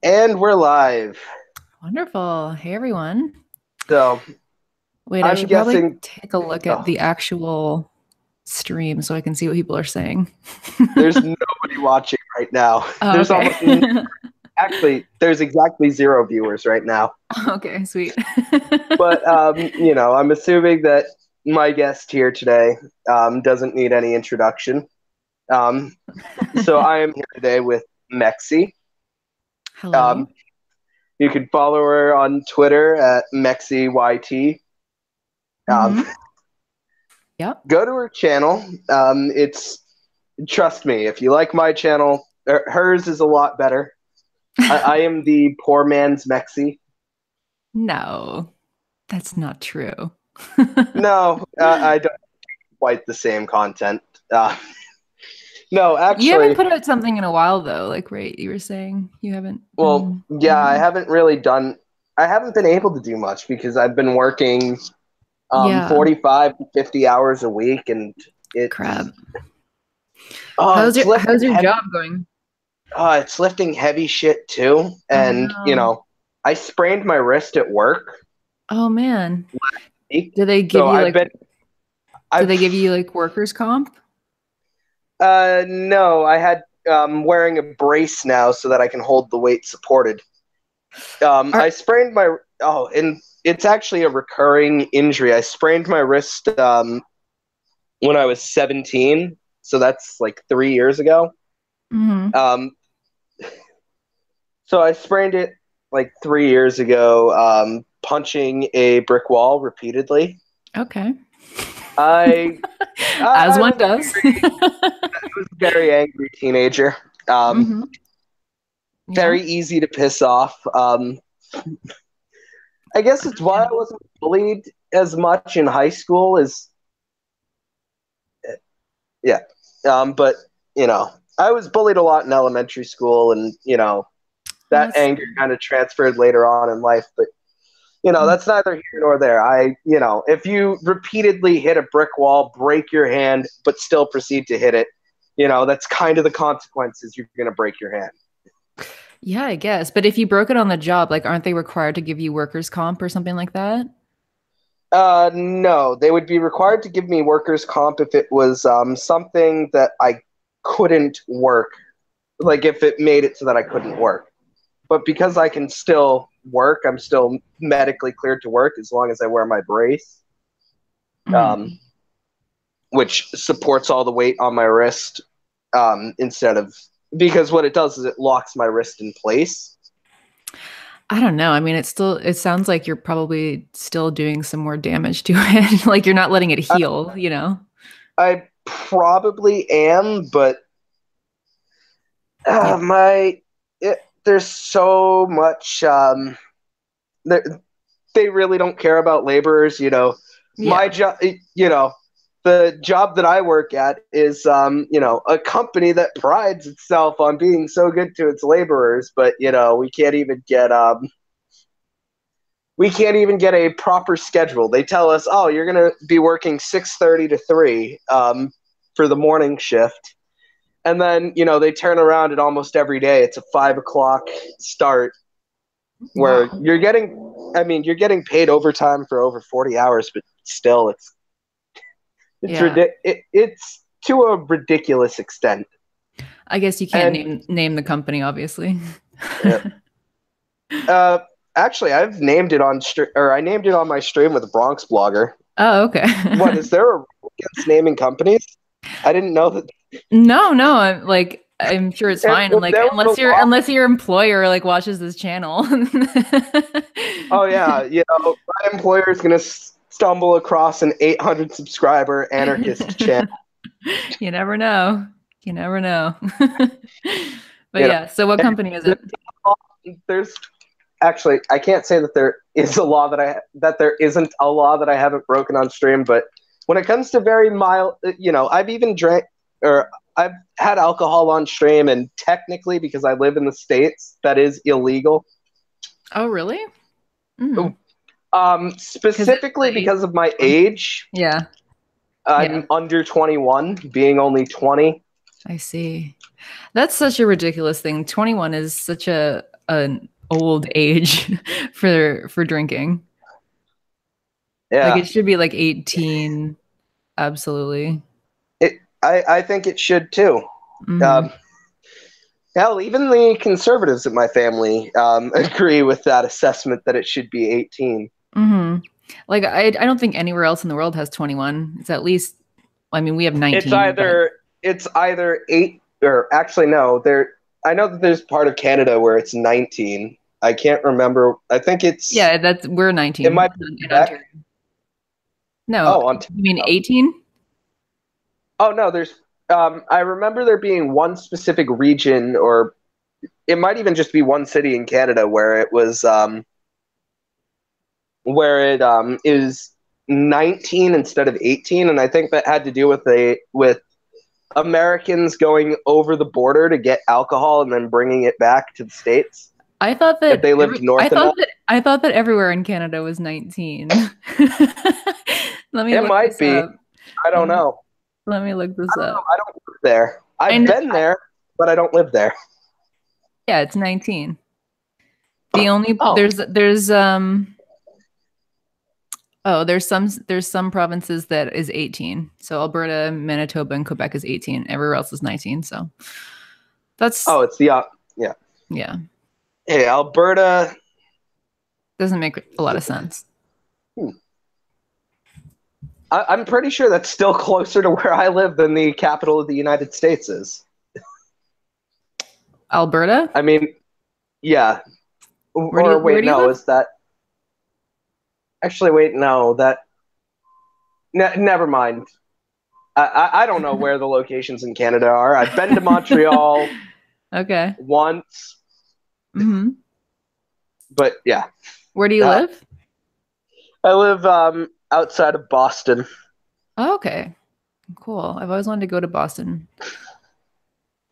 And we're live. Wonderful. Hey, everyone. So Wait, I I'm should probably guessing take a look at oh, the actual stream so I can see what people are saying. there's nobody watching right now. Oh, There's okay. almost actually there's exactly zero viewers right now. Okay, sweet. But I'm assuming that my guest here today doesn't need any introduction. Um, so I am here today with Mexie. Hello. Um, you can follow her on Twitter at MexieYT. Um, Mm-hmm. Yep. go to her channel. It's trust me, if you like my channel, hers is a lot better. I am the poor man's Mexie. No, that's not true. No, I don't quite the same content. Uh, no, You haven't actually, put out something in a while though, like right, you were saying you haven't well, been yeah, doing. I haven't been able to do much because I've been working Yeah, 45 to 50 hours a week, and crap. it's oh, it's How's lifting your heavy, job going? it's lifting heavy shit too, Oh and no. I sprained my wrist at work. Oh man. Do they give So you like I've workers' comp? no, I had wearing a brace now so that I can hold the weight supported. I Are sprained my and it's actually a recurring injury. I sprained my wrist when I was 17, so that's like 3 years ago. mhm. Um, so I sprained it like 3 years ago, punching a brick wall repeatedly. Okay. I As I one does. was a very angry teenager. Um, hmm Yeah. very easy to piss off. I guess it's why I Understandable. wasn't bullied as much in high school as yeah. But I was bullied a lot in elementary school, and Well, that that's anger kind of transferred later on in life. But mm, that's neither here nor there. If you repeatedly hit a brick wall, break your hand, but still proceed to hit it, that's kind of the consequences. You're going to break your hand. yeah, I guess. But if you broke it on the job, like, aren't they required to give you workers' comp or something like that? No, they would be required to give me workers' comp if it was something that I couldn't work, like if it made it so that I couldn't work. But because I can still work, I'm still medically cleared to work as long as I wear my brace, um, Mm. which supports all the weight on my wrist instead of because what it does is it locks my wrist in place. I don't know. I mean, it sounds like you're probably still doing some more damage to it. Like you're not letting it I, heal, you know? I probably am, but Yeah. my there's so much. They, they really don't care about laborers. My Yeah. job. The job that I work at is, a company that prides itself on being so good to its laborers, but we can't even get a proper schedule. They tell us, oh, you're gonna be working 6:30 to 3 for the morning shift, and then they turn around and almost every day it's a 5 o'clock start where Wow. you're getting paid overtime for over 40 hours, but still Yeah. it's to a ridiculous extent. I guess you can't And name the company, obviously. uh, uh, actually, I named it on my stream with a Bronx blogger. Oh, okay. What is there a rule against naming companies? I didn't know that. No, no, I'm sure it's fine. And If like there was a law. unless your employer like watches this channel. Oh yeah, my employer is gonna stumble across an 800 subscriber anarchist channel. You never know. You never know. But You yeah, so what company is know, it? there's actually I can't say that there isn't a law that I haven't broken on stream, but when it comes to very mild, I've even drank or I've had alcohol on stream, and technically because I live in the states, that is illegal. Oh, really? Mm. Because it's Specifically like, because of my age, yeah, yeah, I'm under 21, being only 20. I see. That's such a ridiculous thing. 21 is such a an old age for drinking. Like Yeah. it should be like 18. Absolutely. I think it should too. Hmm. Um, hell, even the conservatives in my family agree with that assessment that it should be 18. Hmm. Like I don't think anywhere else in the world has 21. It's at least, I mean, we have It's 19, but either it's either eight or actually no. There, I know that there's part of Canada where it's 19. I can't remember. I think it's yeah, we're it 19 might be in Quebec. Ontario. No, Oh, you mean Ontario. 18? Oh no, there's. I remember there being one specific region, or it might even just be one city in Canada where it was where it is 19 instead of 18, and I think that had to do with Americans going over the border to get alcohol and then bringing it back to the states I thought if that they lived north enough. I thought that everywhere in Canada was 19. Let me It look might this be. up. I Let don't me know. let me look this up. I don't live there. I I've know, been there, but I don't live there. yeah, it's 19. The only Oh, there's some provinces that is 18. So Alberta, Manitoba, and Quebec is 18. Everywhere else is 19. So that's it's the yeah. yeah, Hey, Alberta. doesn't make a lot of sense. Hmm. I'm pretty sure that's still closer to where I live than the capital of the United States is. Alberta? I mean, yeah. Or Where wait, do you no, live? is that actually? Wait, no, that. Never mind. I don't know where the locations in Canada are. I've been to Montreal Okay. once, Hmm. but yeah. Where do you Uh, live? I live outside of Boston. Oh, okay. Cool. I've always wanted to go to Boston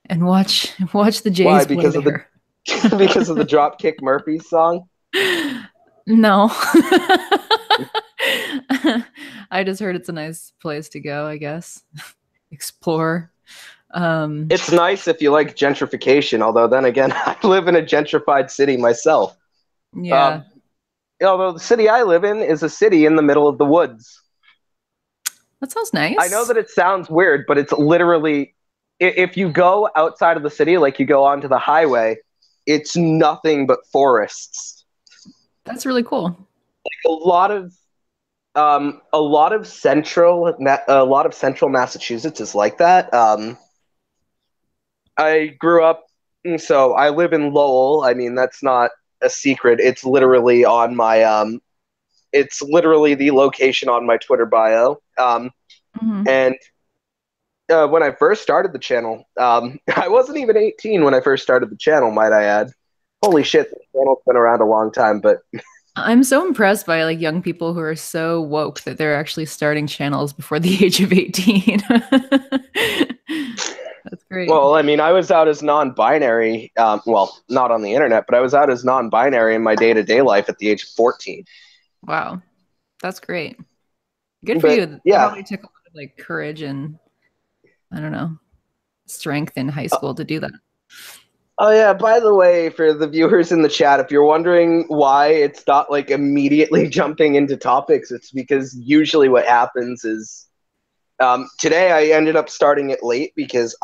and watch the Why? Jays play Because of the there. because of the Dropkick Murphys song. No. I just heard it's a nice place to go, I guess. Explore. Um, It's nice if you like gentrification. Although then again, I live in a gentrified city myself. yeah, Um, although the city I live in is a city in the middle of the woods. that sounds I know nice. that it sounds weird, but it's literally if you go outside of the city, like you go onto the highway, it's nothing but forests. That's really cool. A lot of a lot of central Massachusetts is like that. I grew up, so I live in Lowell. I mean, that's not a secret. It's literally the location on my Twitter bio. Hmm. And when I first started the channel, I wasn't even 18 when I first started the channel. Might I add? Holy shit, the channel's been around a long time, but I'm so impressed by like young people who are so woke that they're actually starting channels before the age of 18. That's great. well, I mean, I was out as non-binary. Well, not on the internet, but I was out as non-binary in my day-to-day life at the age of 14. Wow. That's great. Good for But you. That yeah. probably took a lot of like courage and I don't know, strength in high school to do that. Oh yeah, by the way, for the viewers in the chat, if you're wondering why it's not like immediately jumping into topics, it's because usually what happens is today I ended up starting it late because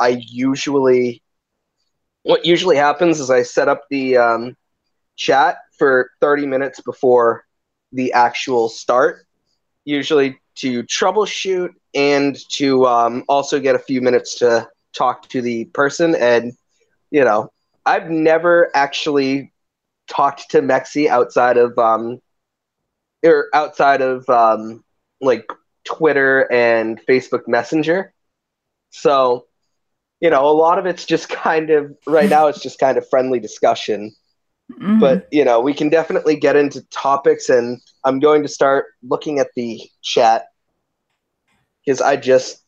what usually happens is I set up the chat for 30 minutes before the actual start, usually to troubleshoot and to also get a few minutes to talk to the person. And, you know, I've never actually talked to Mexie outside of like Twitter and Facebook Messenger. So, you know, a lot of it's just kind of right now it's just kind of friendly discussion. Hmm. But, you know, we can definitely get into topics, and I'm going to start looking at the chat because I just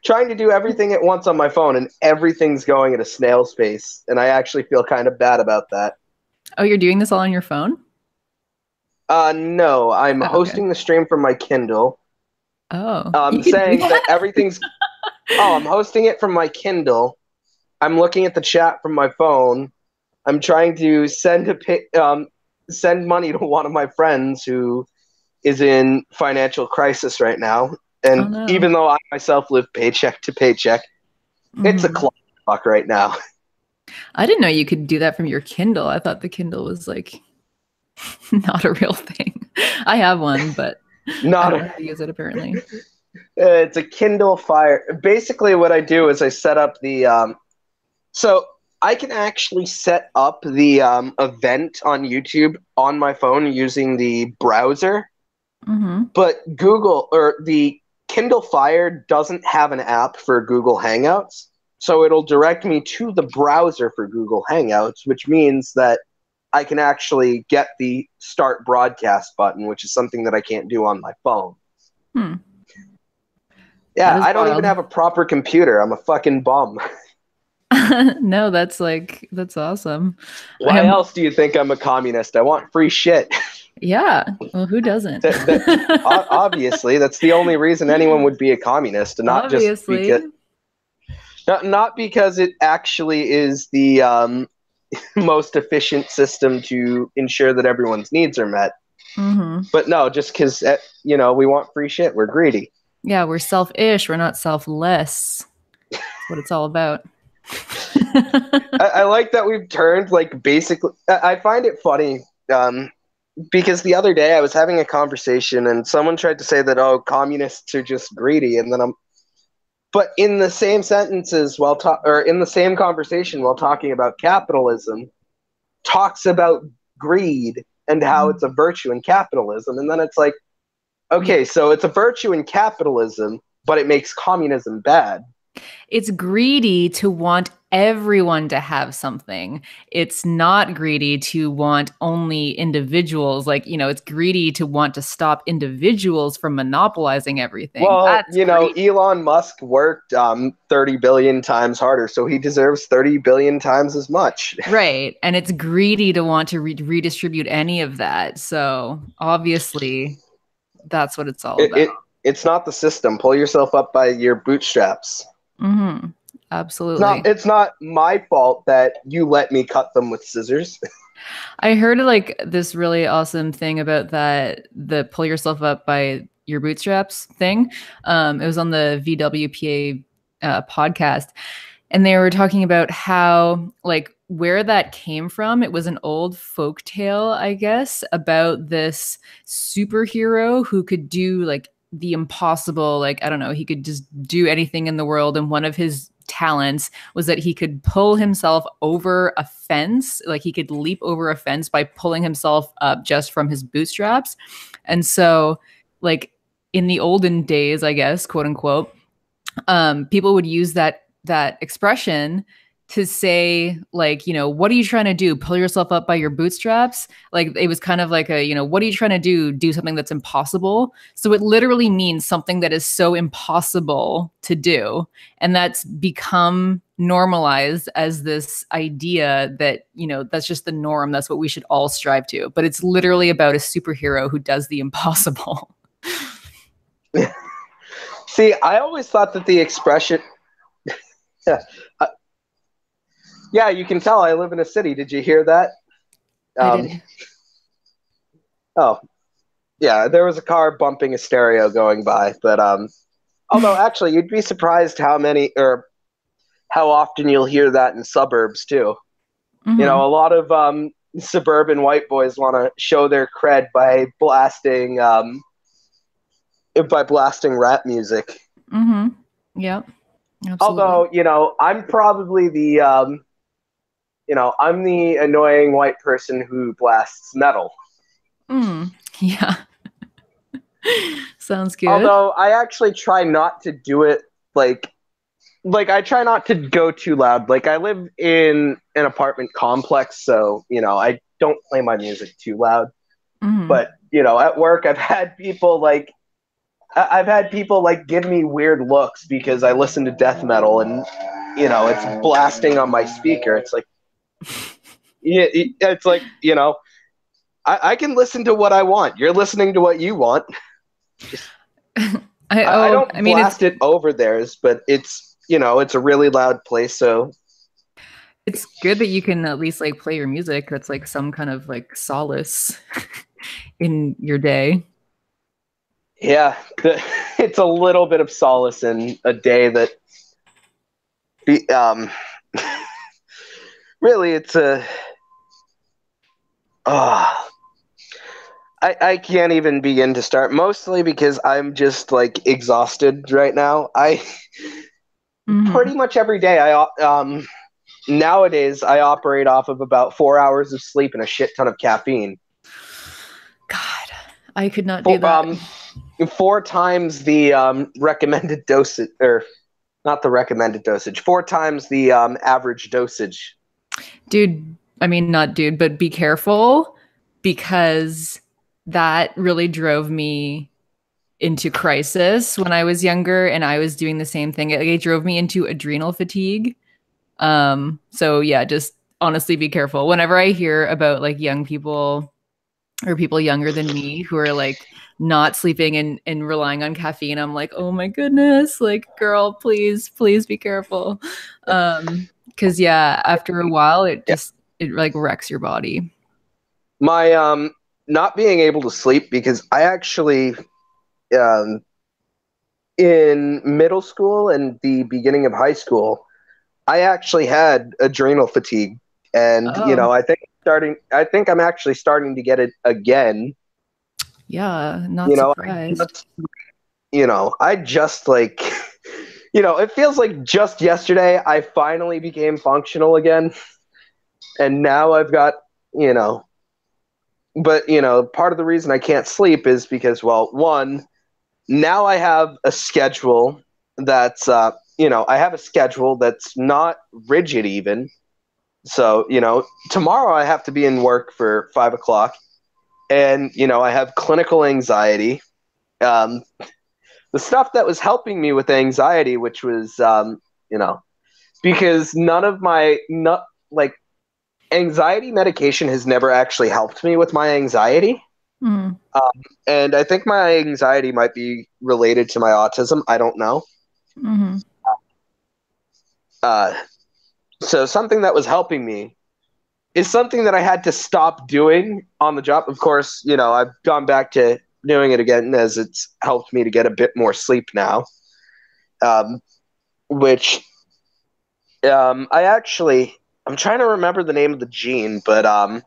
trying to do everything at once on my phone and everything's going at a snail's pace, and I actually feel kind of bad about that. Oh, you're doing this all on your phone? No, I'm Oh, okay. hosting the stream from my Kindle. Oh, you I'm can do saying that that? everything's. Oh, I'm hosting it from my Kindle. I'm looking at the chat from my phone. I'm trying to send money to one of my friends who is in financial crisis right now. Oh And no. even though I myself live paycheck to paycheck, it's a Hmm. clusterfuck right now. I didn't know you could do that from your Kindle. I thought the Kindle was like not a real thing. I have one, but I Not don't a, know how to use it apparently. it's a Kindle Fire. Basically, what I do is I set up so I can actually set up the event on YouTube on my phone using the browser, Hmm. but Google or the Kindle Fire doesn't have an app for Google Hangouts. So it'll direct me to the browser for Google Hangouts, which means that I can actually get the start broadcast button, which is something that I can't do on my phone. Hmm. That Yeah, is I don't even wild. have a proper computer. I'm a fucking bum. No, that's awesome. I Why am, else do you think I'm a communist? I want free shit. yeah. Well, who doesn't? that obviously that's the only reason anyone would be a communist, and not just Obviously. because not because it actually is the most efficient system to ensure that everyone's needs are met, Hmm. but no, just because we want free shit. We're greedy. Yeah, we're selfish. We're not selfless. That's what it's all about. I like that we've turned like basically. I find it funny because the other day I was having a conversation and someone tried to say that communists are just greedy, and then but in the same sentences or in the same conversation while talking about capitalism, talks about greed and how it's a virtue in capitalism, and then it's like, Yeah. okay, so it's a virtue in capitalism, but it makes communism bad. It's greedy to want everyone to have something. It's not greedy to want only individuals. Like, it's greedy to want to stop individuals from monopolizing everything. Well, That's greedy. Elon Musk worked 30 billion times harder, so he deserves 30 billion times as much. Right. And it's greedy to want to redistribute any of that. So obviously, that's what it's all It, about. it it's not the system. Pull yourself up by your bootstraps. Hmm. Absolutely. It's not my fault that you let me cut them with scissors. I heard like this really awesome thing about that, the pull yourself up by your bootstraps thing. It was on the VWPA podcast, and they were talking about how like where that came from. It was an old folk tale, I guess, about this superhero who could do like the impossible. Like, I don't know, he could just do anything in the world, and one of his talents was that he could pull himself over a fence. Like, he could leap over a fence by pulling himself up just from his bootstraps. And so, like, in the olden days, I guess, quote unquote, people would use that expression to say, like, what are you trying to do? Pull yourself up by your bootstraps? Like, it was kind of like a, what are you trying to do? Do something that's impossible. So it literally means something that is so impossible to do. And that's become normalized as this idea that, that's just the norm. That's what we should all strive to. But it's literally about a superhero who does the impossible. See, I always thought that the expression, yeah, yeah, you can tell I live in a city. Did you hear that? I Um, did. oh, yeah, there was a car bumping a stereo going by, but although actually, you'd be surprised how many or how often you'll hear that in suburbs too. Mm-hmm. A lot of suburban white boys want to show their cred by blasting rap music. Mm-hmm. Yep. Absolutely. Although, I'm probably I'm the annoying white person who blasts metal. Mm, yeah. Sounds good. Although I actually try not to do it like I try not to go too loud. Like, I live in an apartment complex, so, I don't play my music too loud. Mm-hmm. But, at work I've had people like give me weird looks because I listen to death metal and it's blasting on my speaker. It's like, yeah, it's like, I can listen to what I want. You're listening to what you want. Just, I I don't mean, it's blast it over theirs, but it's it's a really loud place, so it's good that you can at least like play your music. That's like some kind of like solace in your day. Yeah, it's a little bit of solace in a day that, um, really, it's a. Oh, I can't even begin to start. Mostly because I'm just like exhausted right now. I pretty Mm-hmm. much every day nowadays I operate off of about 4 hours of sleep and a shit ton of caffeine. God, I could not do Four, that. 4 times the recommended dosage, or not the recommended dosage, 4 times the average dosage. Dude, I mean, not dude, but be careful because that really drove me into crisis when I was younger and I was doing the same thing. It drove me into adrenal fatigue. So yeah, just honestly be careful. Whenever I hear about like young people or people younger than me who are like not sleeping and relying on caffeine, I'm like, oh my goodness, like girl, please be careful. Because yeah, after a while Yeah. it like wrecks your body. My not being able to sleep because I actually um, in middle school and the beginning of high school, I actually had adrenal fatigue, and Oh, I think I'm actually starting to get it again. yeah, not You know, surprised. I just like, it feels like just yesterday I finally became functional again, and now I've got, you know, but part of the reason I can't sleep is because, well, one, now I have a schedule that's, I have a schedule that's not rigid even. So, tomorrow I have to be in work for 5 o'clock, and, I have clinical anxiety. Um, the stuff that was helping me with anxiety, which was, because none of my, not like anxiety medication has never actually helped me with my anxiety. Mm, And I think my anxiety might be related to my autism. I don't know. hmm. Uh, so something that was helping me is something that I had to stop doing on the job. Of course, I've gone back to doing it again as it's helped me to get a bit more sleep now. Which I'm trying to remember the name of the gene, but I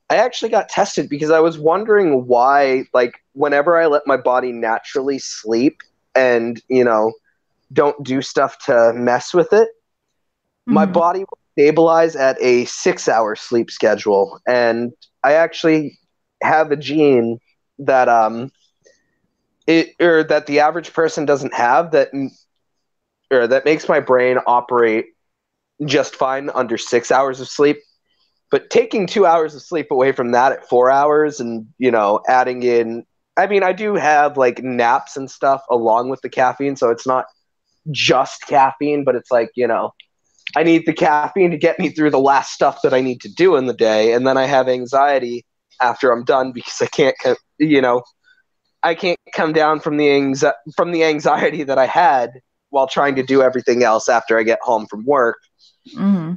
actually got tested because I was wondering why, like, whenever I let my body naturally sleep and, don't do stuff to mess with it, my Hmm. body will stabilize at a 6 hour sleep schedule. And I actually have a gene that that the average person doesn't have, that makes my brain operate just fine under 6 hours of sleep. But taking 2 hours of sleep away from that at 4 hours, and adding in, I mean, I do have like naps and stuff along with the caffeine, so it's not just caffeine, but it's like, I need the caffeine to get me through the last stuff that I need to do in the day, and then I have anxiety after I'm done because I can't come down from from the anxiety that I had while trying to do everything else after I get home from work. Hmm.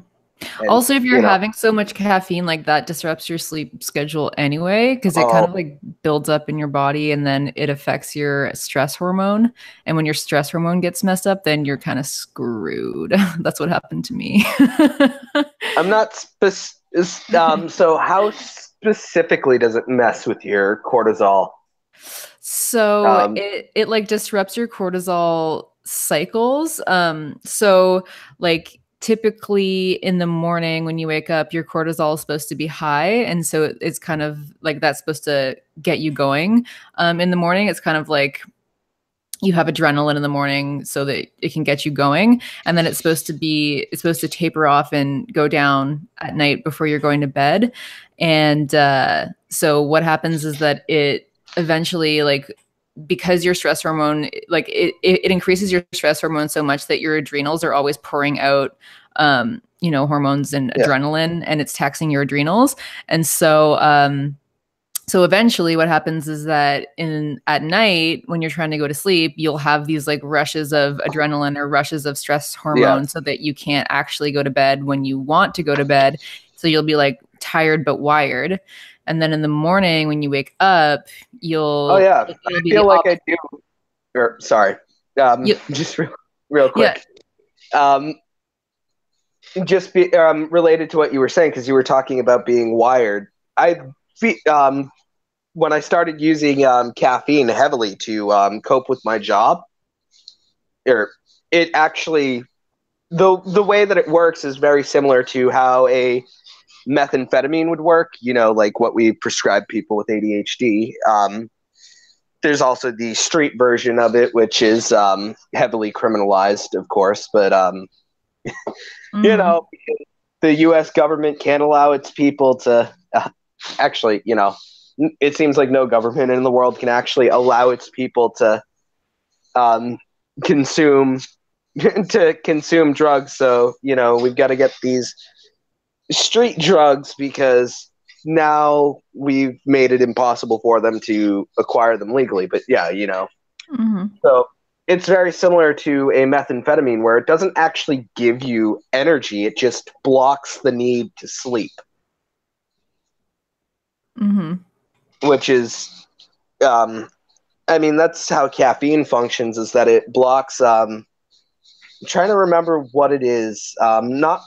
And Also, if you're having so much caffeine, like that disrupts your sleep schedule anyway, because it kind oh, of like builds up in your body and then it affects your stress hormone. And when your stress hormone gets messed up, then you're kind of screwed. That's what happened to me. I'm not so how specifically does it mess with your cortisol? So Um, it like disrupts your cortisol cycles. So like typically in the morning when you wake up, your cortisol is supposed to be high, and so it's kind of like that's supposed to get you going. In the morning, it's kind of like you have adrenaline in the morning so that it can get you going, and then it's supposed to taper off and go down at night before you're going to bed. And so what happens is that it eventually like because your stress hormone like it increases your stress hormone so much that your adrenals are always pouring out hormones and yeah, adrenaline, and it's taxing your adrenals. And so So eventually what happens is that at night when you're trying to go to sleep, you'll have these like rushes of adrenaline or rushes of stress hormones so that you can't actually go to bed when you want to go to bed. So you'll be like tired but wired. And then in the morning when you wake up, Oh yeah, I feel like I do. Or, sorry, just real quick. Yeah. Just be related to what you were saying, because you were talking about being wired. When I started using caffeine heavily to cope with my job, it actually the way that it works is very similar to how a methamphetamine would work. You know, like what we prescribe people with ADHD. There's also the street version of it, which is heavily criminalized, of course. But you know, the U.S. government can't allow its people to actually, you know, it seems like no government in the world can actually allow its people to consume drugs. So, you know, we've got to get these street drugs because now we've made it impossible for them to acquire them legally. But yeah, you know, so it's very similar to a methamphetamine where it doesn't actually give you energy. It just blocks the need to sleep. Which is, I mean, that's how caffeine functions, is that it blocks, I'm trying to remember what it is, not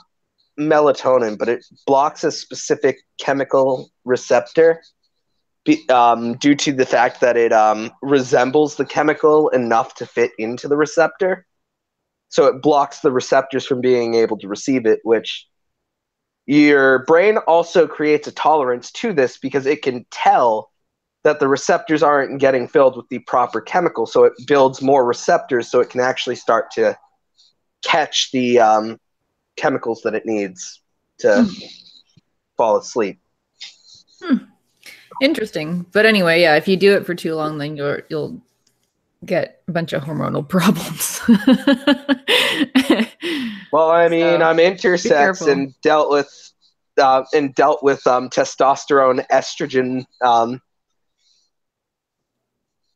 melatonin, but it blocks a specific chemical receptor due to the fact that it resembles the chemical enough to fit into the receptor. So it blocks the receptors from being able to receive it, which your brain also creates a tolerance to this because it can tell that the receptors aren't getting filled with the proper chemical. So it builds more receptors so it can actually start to catch the chemicals that it needs to fall asleep. Interesting. But anyway, yeah, if you do it for too long, then you'll get a bunch of hormonal problems. Well, I mean, I'm intersex and dealt with testosterone, estrogen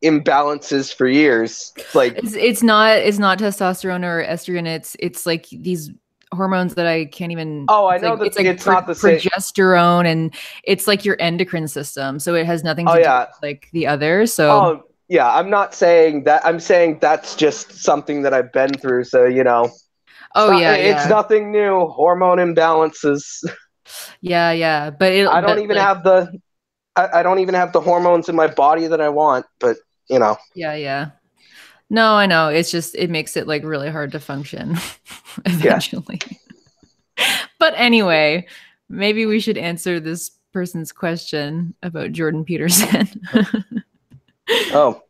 imbalances for years. Like it's not testosterone or estrogen. It's like these hormones that I can't even. Oh, I know that it's not the same. Progesterone, and it's like your endocrine system, so it has nothing to do with like the other. So yeah, I'm not saying that. I'm saying that's just something that I've been through. So, you know. It's nothing new. Hormone imbalances. Yeah. But I don't even have the hormones in my body that I want, but you know. Yeah. No, I know. It's just, it makes it like really hard to function eventually. Yeah. But anyway, maybe we should answer this person's question about Jordan Peterson. Oh,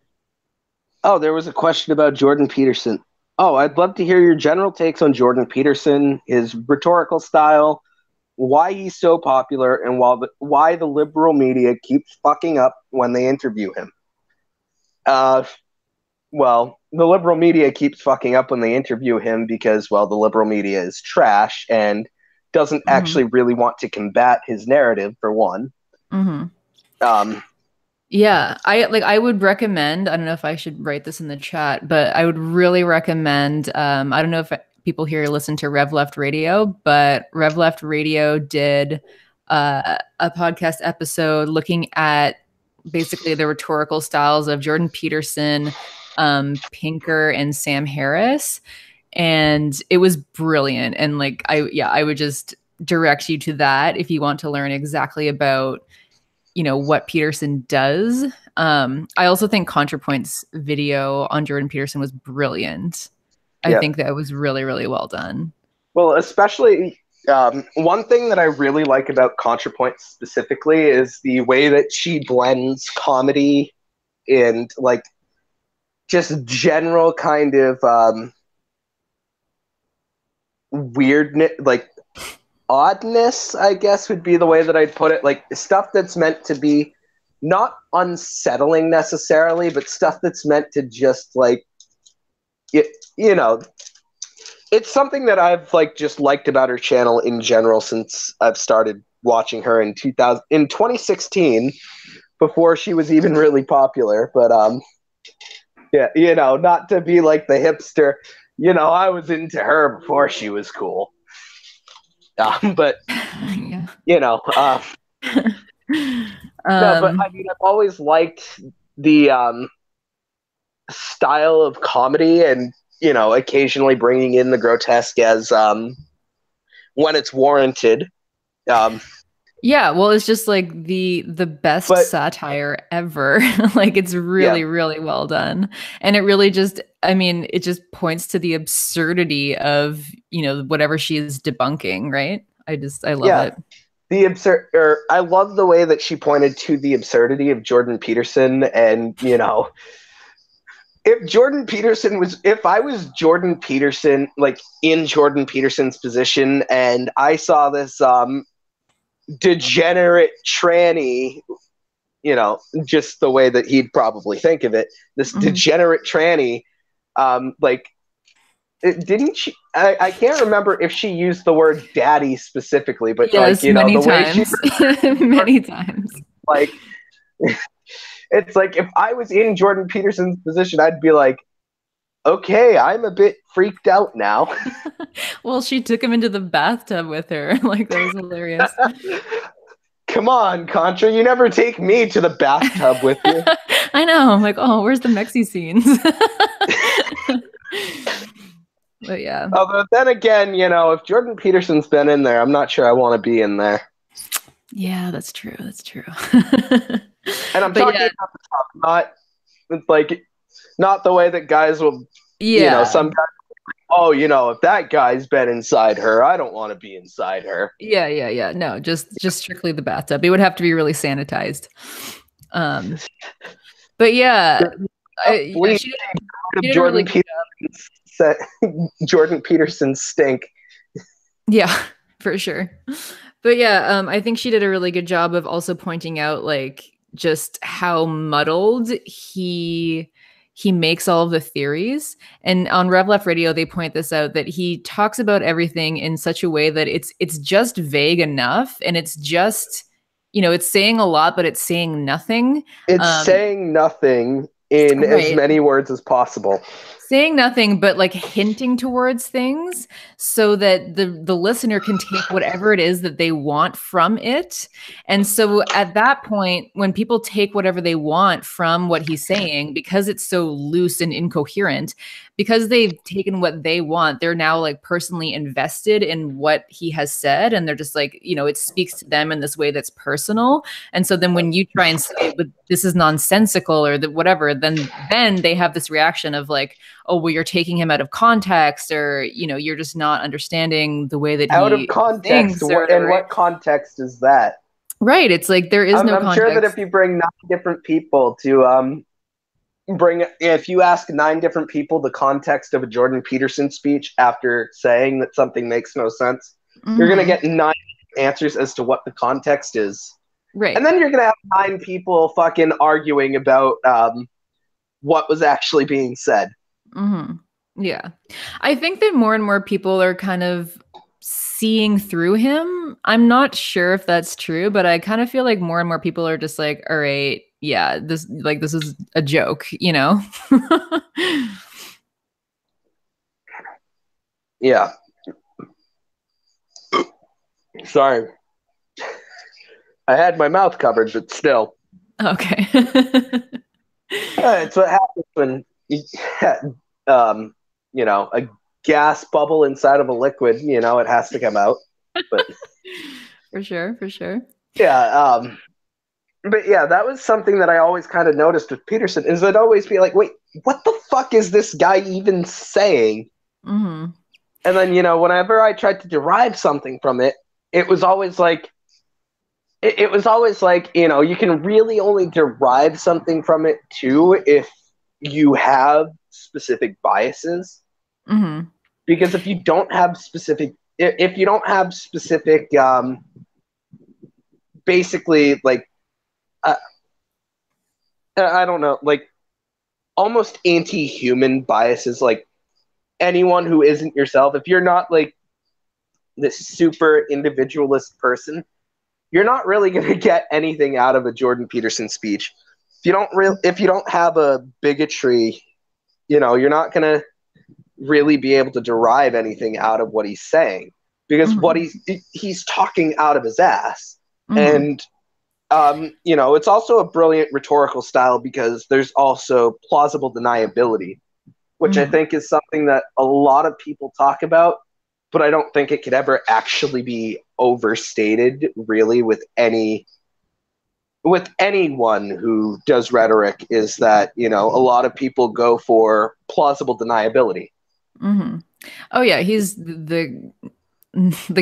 there was a question about Jordan Peterson. Oh, I'd love to hear your general takes on Jordan Peterson, his rhetorical style, why he's so popular, and why the liberal media keeps fucking up when they interview him. Well, the liberal media keeps fucking up when they interview him because, well, the liberal media is trash and doesn't actually really want to combat his narrative, for one. Yeah, I would recommend, I don't know if I should write this in the chat, but I would really recommend, I don't know if people here listen to Rev Left Radio, but Rev Left Radio did a podcast episode looking at basically the rhetorical styles of Jordan Peterson, Pinker, and Sam Harris. And it was brilliant. And like, I would just direct you to that if you want to learn exactly about, you know, what Peterson does. I also think ContraPoint's video on Jordan Peterson was brilliant. I think that was really, really well done. Well, especially one thing that I really like about ContraPoint specifically is the way that she blends comedy and like just general kind of weirdness, like oddness, I guess would be the way that I'd put it. Like stuff that's meant to be not unsettling necessarily, but stuff that's meant to just like, you know, it's something that I've like just liked about her channel in general since I've started watching her in 2016 before she was even really popular. But yeah, not to be like the hipster, I was into her before she was cool. But Yeah. no, but I mean, I've always liked the style of comedy, and occasionally bringing in the grotesque as when it's warranted. Yeah, well, it's just like the best But satire ever. Like it's yeah, really, really well done. And it really just, I mean, it just points to the absurdity of, whatever she is debunking, right? I love yeah, it. the absurd. Or I love the way that she pointed to the absurdity of Jordan Peterson, and if I was Jordan Peterson, like in Jordan Peterson's position, and I saw this degenerate tranny, just the way that he'd probably think of it, this degenerate tranny, like, didn't she? I can't remember if she used the word daddy specifically, but Yes, many the way she times. Many times. like, it's like if I was in Jordan Peterson's position, I'd be like, okay, I'm a bit freaked out now. Well, she took him into the bathtub with her. Like that was hilarious. Come on, Contra, you never take me to the bathtub with you. I know. I'm like, oh, where's the Mexie scenes? But yeah. Although then again, if Jordan Peterson's been in there, I'm not sure I want to be in there. Yeah, that's true. That's true. And I'm talking about the top, not the way that guys will, some guys, if that guy's been inside her, I don't want to be inside her. Yeah. No, just strictly the bathtub. It would have to be really sanitized. But yeah, Jordan Peterson's stink. Yeah, for sure. But yeah, I think she did a really good job of also pointing out like just how muddled he makes all of the theories. And on Rev Left Radio, they point this out that he talks about everything in such a way that it's just vague enough, and it's just it's saying a lot, but it's saying nothing. It's saying nothing in as many words as possible. Saying nothing, but like hinting towards things so that the listener can take whatever it is that they want from it. And so at that point, when people take whatever they want from what he's saying, because it's so loose and incoherent, because they've taken what they want, they're now like personally invested in what he has said. And they're just like, it speaks to them in this way that's personal. And so then when you try and say, but this is nonsensical or whatever, then they have this reaction of like, oh, well, you're taking him out of context, or, you're just not understanding the way that out of context. And what context is that? Right. It's like there is no context. I'm sure that if you bring 9 different people to if you ask 9 different people the context of a Jordan Peterson speech after saying that something makes no sense, you're going to get 9 answers as to what the context is. Right. And then you're going to have 9 people fucking arguing about what was actually being said. Yeah. I think that more and more people are kind of seeing through him. I'm not sure if that's true, but I kind of feel like more and more people are just like, all right, yeah, this is a joke, Yeah. Sorry. I had my mouth covered, but still. Okay. It's what happens when a gas bubble inside of a liquid, it has to come out. But For sure. Yeah. But yeah, that was something that I always kind of noticed with Peterson, is I'd always be like, wait, what the fuck is this guy even saying? And then, whenever I tried to derive something from it, it was always like, you can really only derive something from it too if you have specific biases. Because if you don't have specific, basically, like, I don't know, like almost anti-human biases, like anyone who isn't yourself, if you're not like this super individualist person, you're not really going to get anything out of a Jordan Peterson speech. If you don't have a bigotry, you're not going to really be able to derive anything out of what he's saying, because what he's talking out of his ass. And it's also a brilliant rhetorical style, because there's also plausible deniability, which I think is something that a lot of people talk about, but I don't think it could ever actually be overstated really with anyone who does rhetoric, is that, a lot of people go for plausible deniability. Oh yeah, he's the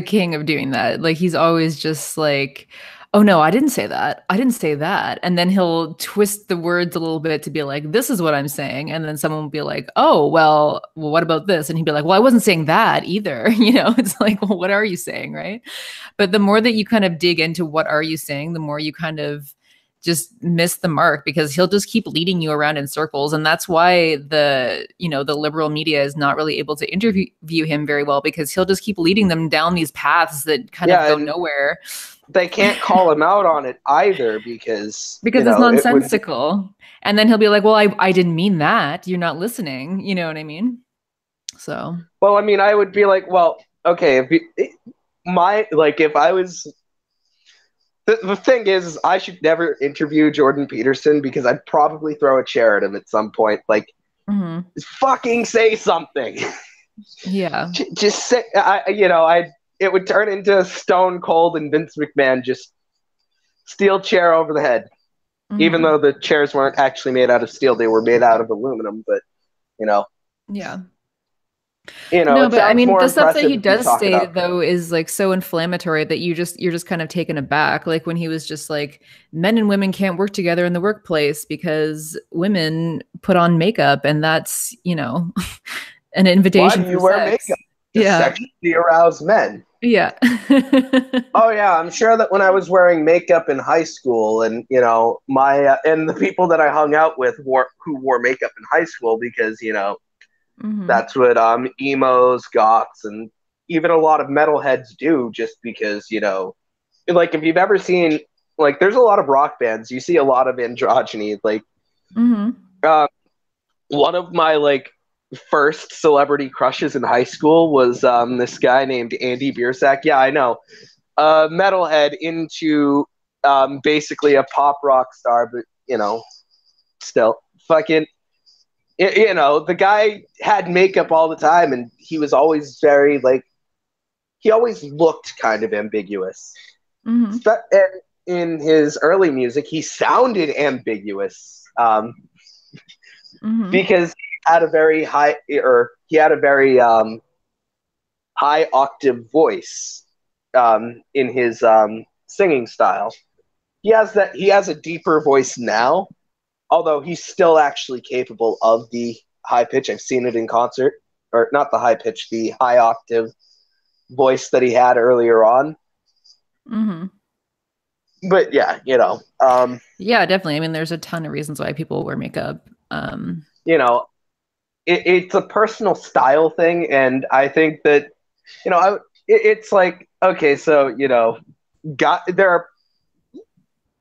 king of doing that. Like, he's always just like, oh no, I didn't say that. I didn't say that. And then he'll twist the words a little bit to be like, this is what I'm saying. And then someone will be like, oh, well, what about this? And he'd be like, well, I wasn't saying that either. It's like, well, what are you saying? Right. But the more that you kind of dig into what are you saying, the more you kind of just miss the mark, because he'll just keep leading you around in circles. And that's why the liberal media is not really able to interview him very well, because he'll just keep leading them down these paths that kind of go nowhere. They can't call him out on it either, because it's nonsensical. And then he'll be like, well, I didn't mean that. You're not listening. You know what I mean? So. Well, I mean, I would be like, well, okay, if I was, the thing is, I should never interview Jordan Peterson, because I'd probably throw a chair at him at some point. Like, fucking say something. Yeah. Just say, it would turn into Stone Cold and Vince McMahon just steel chair over the head. Even though the chairs weren't actually made out of steel, they were made out of aluminum. But, yeah. No, but I mean, the stuff that he does say though is like so inflammatory that you're just kind of taken aback. Like when he was just like, men and women can't work together in the workplace because women put on makeup, and that's an invitation. Why do you wear makeup? To sexually arouse men. Yeah. Oh yeah, I'm sure that when I was wearing makeup in high school, and my and the people that I hung out with who wore makeup in high school, because that's what emos, goths, and even a lot of metalheads do, just because like if you've ever seen, like, there's a lot of rock bands, you see a lot of androgyny. Like one of my first celebrity crushes in high school was this guy named Andy Biersack. Yeah, I know. Metalhead into basically a pop rock star, but still fucking the guy had makeup all the time, and he was always very he always looked kind of ambiguous. And in his early music, he sounded ambiguous because had a very high high octave voice in his singing style. He has a deeper voice now, although he's still actually capable of the high pitch. I've seen it in concert, or not the high pitch, the high octave voice that he had earlier on. But yeah, yeah, definitely. I mean, there's a ton of reasons why people wear makeup. It's a personal style thing, and I think that it's like, okay, so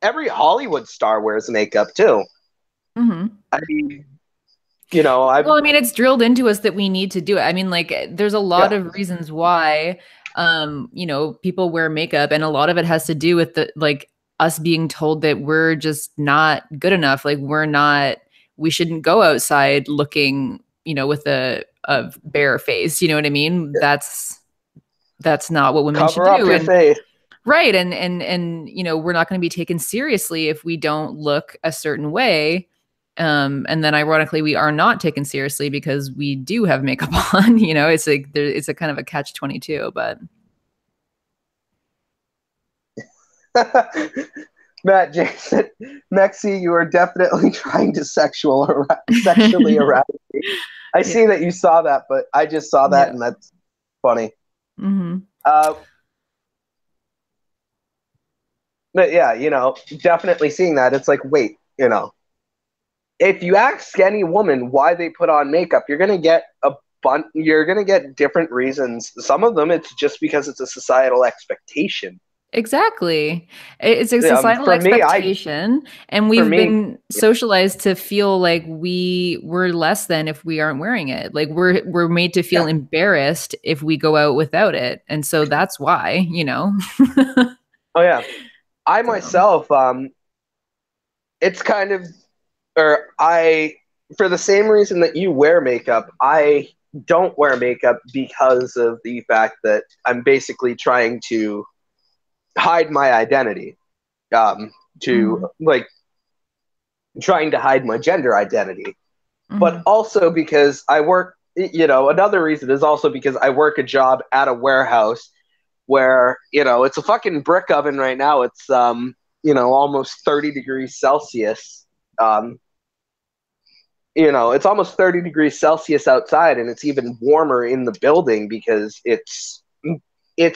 every Hollywood star wears makeup too. I mean, well, I mean, it's drilled into us that we need to do it. I mean, there's a lot of reasons why people wear makeup, and a lot of it has to do with us being told that we're just not good enough. Like, we shouldn't go outside looking with a bare face. You know what I mean? That's not what women should do. Cover up your face. Right. And we're not going to be taken seriously if we don't look a certain way. And then ironically, we are not taken seriously because we do have makeup on. It's it's a kind of a catch-22, but. Matt Jason, Mexie, you are definitely trying to sexually arouse me. I see that you saw that, but I just saw that, and that's funny. But yeah, definitely seeing that, it's like, wait, if you ask any woman why they put on makeup, you're gonna get different reasons. Some of them, it's just because it's a societal expectation. Exactly. It's a societal For me, expectation, and for we've me, been socialized to feel like we're less than if we aren't wearing it. Like we're made to feel yeah, embarrassed if we go out without it. And so that's why, you know. oh yeah, I So, myself, it's kind of, or I, for the same reason that you wear makeup, I don't wear makeup because of the fact that I'm basically trying to hide my identity, to mhm, like trying to hide my gender identity, but mhm. also because I work, another reason is also because I work a job at a warehouse where, it's a fucking brick oven right now. It's, almost 30 degrees Celsius. Um, it's almost 30 degrees Celsius outside, and it's even warmer in the building because it's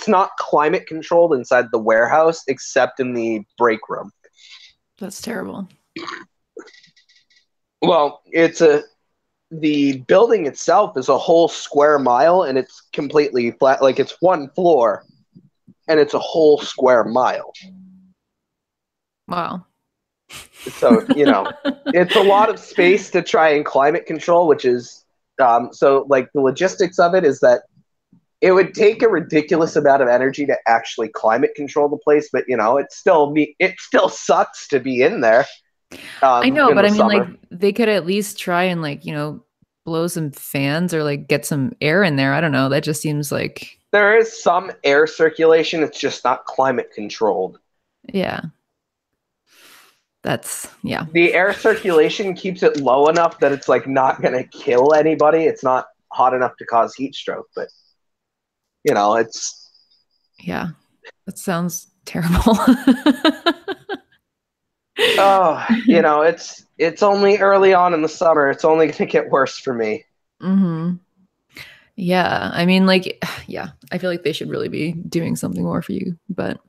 not climate controlled inside the warehouse except in the break room. That's terrible. Well, the building itself is a whole square mile, and it's completely flat, like it's one floor, and it's a whole square mile. Wow. So, it's a lot of space to try and climate control, which is so like the logistics of it is that it would take a ridiculous amount of energy to actually climate control the place, but it still sucks to be in there I know, in but the I mean, like, summer. they could at least try and, like, blow some fans or like get some air in there. I don't know. That just seems like, There is some air circulation, it's just not climate controlled. yeah, that's, yeah. The air circulation keeps it low enough that it's like not going to kill anybody. It's not hot enough to cause heat stroke, but it's Yeah. That sounds terrible. oh, it's only early on in the summer. It's only going to get worse for me. hmm Yeah. I mean, like, yeah, I feel like they should really be doing something more for you. But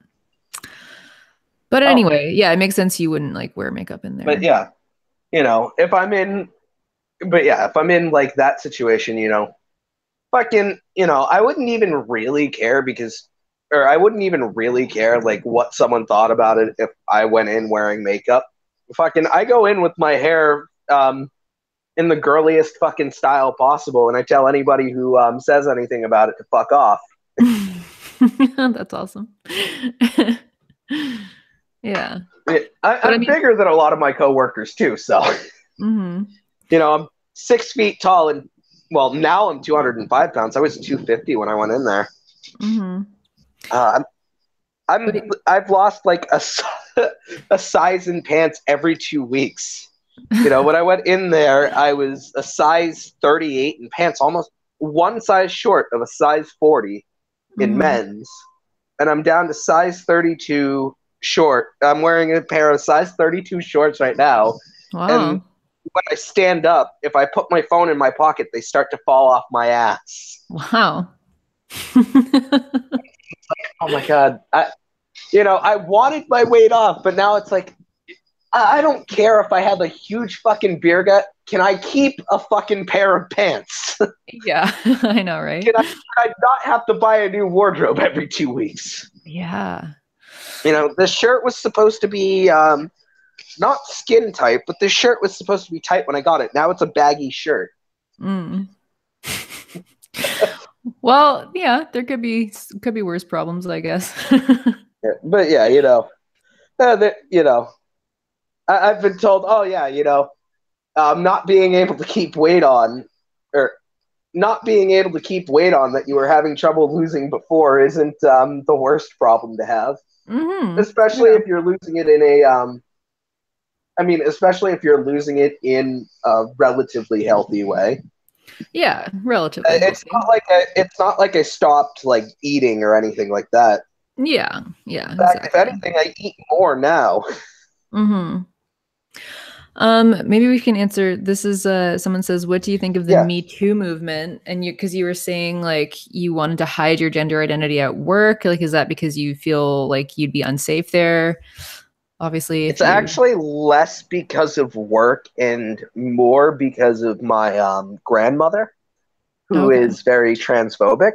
Oh, anyway, yeah, it makes sense you wouldn't like wear makeup in but there. yeah, if I'm in, but yeah, if I'm in like that situation, fucking, I wouldn't even really care or I wouldn't even really care like what someone thought about it if I went in wearing makeup. Fucking, I go in with my hair in the girliest fucking style possible, and I tell anybody who says anything about it to fuck off. That's awesome. Yeah. But I I'm mean, bigger than a lot of my coworkers too, so hmm I'm 6 feet tall, and well, now I'm 205 pounds. I was 250 when I went in there. hmm Uh, But I've lost like a size in pants every 2 weeks. When I went in there, I was a size 38 in pants, almost one size short of a size 40 in hmm men's, and I'm down to size 32 short. I'm wearing a pair of size 32 shorts right now, and Wow. when I stand up, if I put my phone in my pocket, they start to fall off my ass. Wow. Oh my god! I wanted my weight off, but now it's like I don't care if I have a huge fucking beer gut. Can I keep a fucking pair of pants? Yeah, I know, right? Can I not have to buy a new wardrobe every 2 weeks? Yeah. This shirt was supposed to be not skin tight, but this shirt was supposed to be tight when I got it. Now it's a baggy shirt. Mm. Well, yeah, there could be worse problems, I guess. Yeah, but yeah, I've been told, oh yeah, not being able to keep weight on, or not being able to keep weight on that you were having trouble losing before isn't the worst problem to have, especially Yeah. if you're losing it in a especially if you're losing it in a relatively healthy way. Yeah, relatively It's healthy. not like I stopped like eating or anything like that. Yeah, yeah, In fact, if exactly. anything, I eat more now. hmm Maybe we can answer. This is someone says, "What do you think of the Yeah, Me Too movement?" And because you were saying like you wanted to hide your gender identity at work, like is that because you feel like you'd be unsafe there? Obviously, it's if you actually less because of work and more because of my grandmother, who okay. is very transphobic.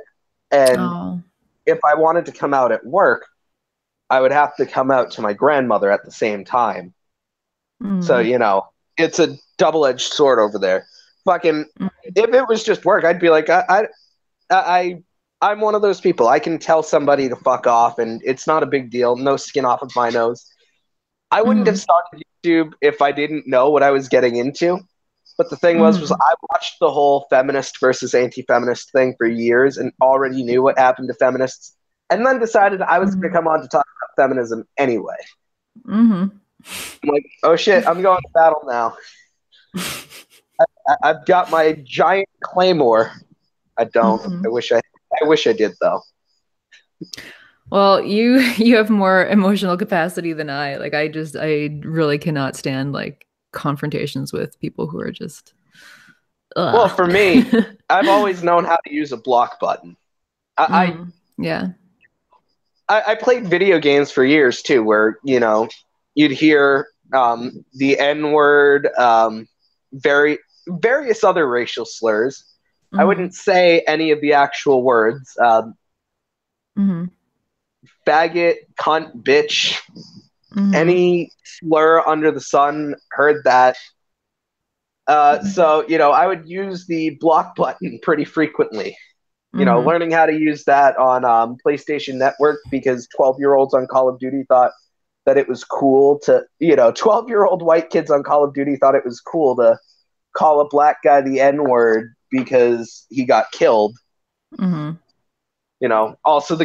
And Oh. if I wanted to come out at work, I would have to come out to my grandmother at the same time. So, Mm, it's a double-edged sword over there. Fucking, mm, if it was just work, I'd be like, I, I'm one of those people. I can tell somebody to fuck off, and it's not a big deal. No skin off of my nose. I wouldn't have mm, started YouTube if I didn't know what I was getting into. But the thing was mm, I watched the whole feminist versus anti-feminist thing for years and already knew what happened to feminists, and then decided I was going to mm, come on to talk about feminism anyway. mm. I'm like, oh shit, I'm going to battle now. I've got my giant claymore. I don't. Mm. I wish I did though. Well, you have more emotional capacity than I. Like I really cannot stand like confrontations with people who are just Well, ugh. for me, I've always known how to use a block button. I Yeah. I played video games for years too, where you'd hear the N word, very various other racial slurs. I Hmm. wouldn't say any of the actual words. Hmm. Faggot, cunt, bitch, Hmm. any slur under the sun. Heard that. So I would use the block button pretty frequently. Hmm. Learning how to use that on PlayStation Network because 12-year-olds on Call of Duty thought that it was cool to, 12-year-old white kids on Call of Duty thought it was cool to call a black guy the N word because he got killed. Hmm. Also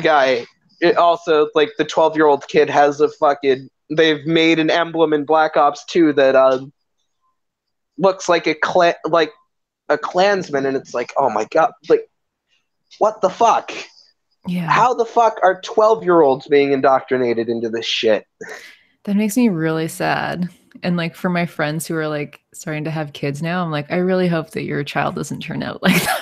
also like the 12-year-old kid has they've made an emblem in Black Ops 2 that looks like a Klansman, and it's like, oh my god, like what the fuck? Yeah. How the fuck are 12-year-olds being indoctrinated into this shit? That makes me really sad. And like for my friends who are like starting to have kids now, I'm like, I really hope that your child doesn't turn out like that.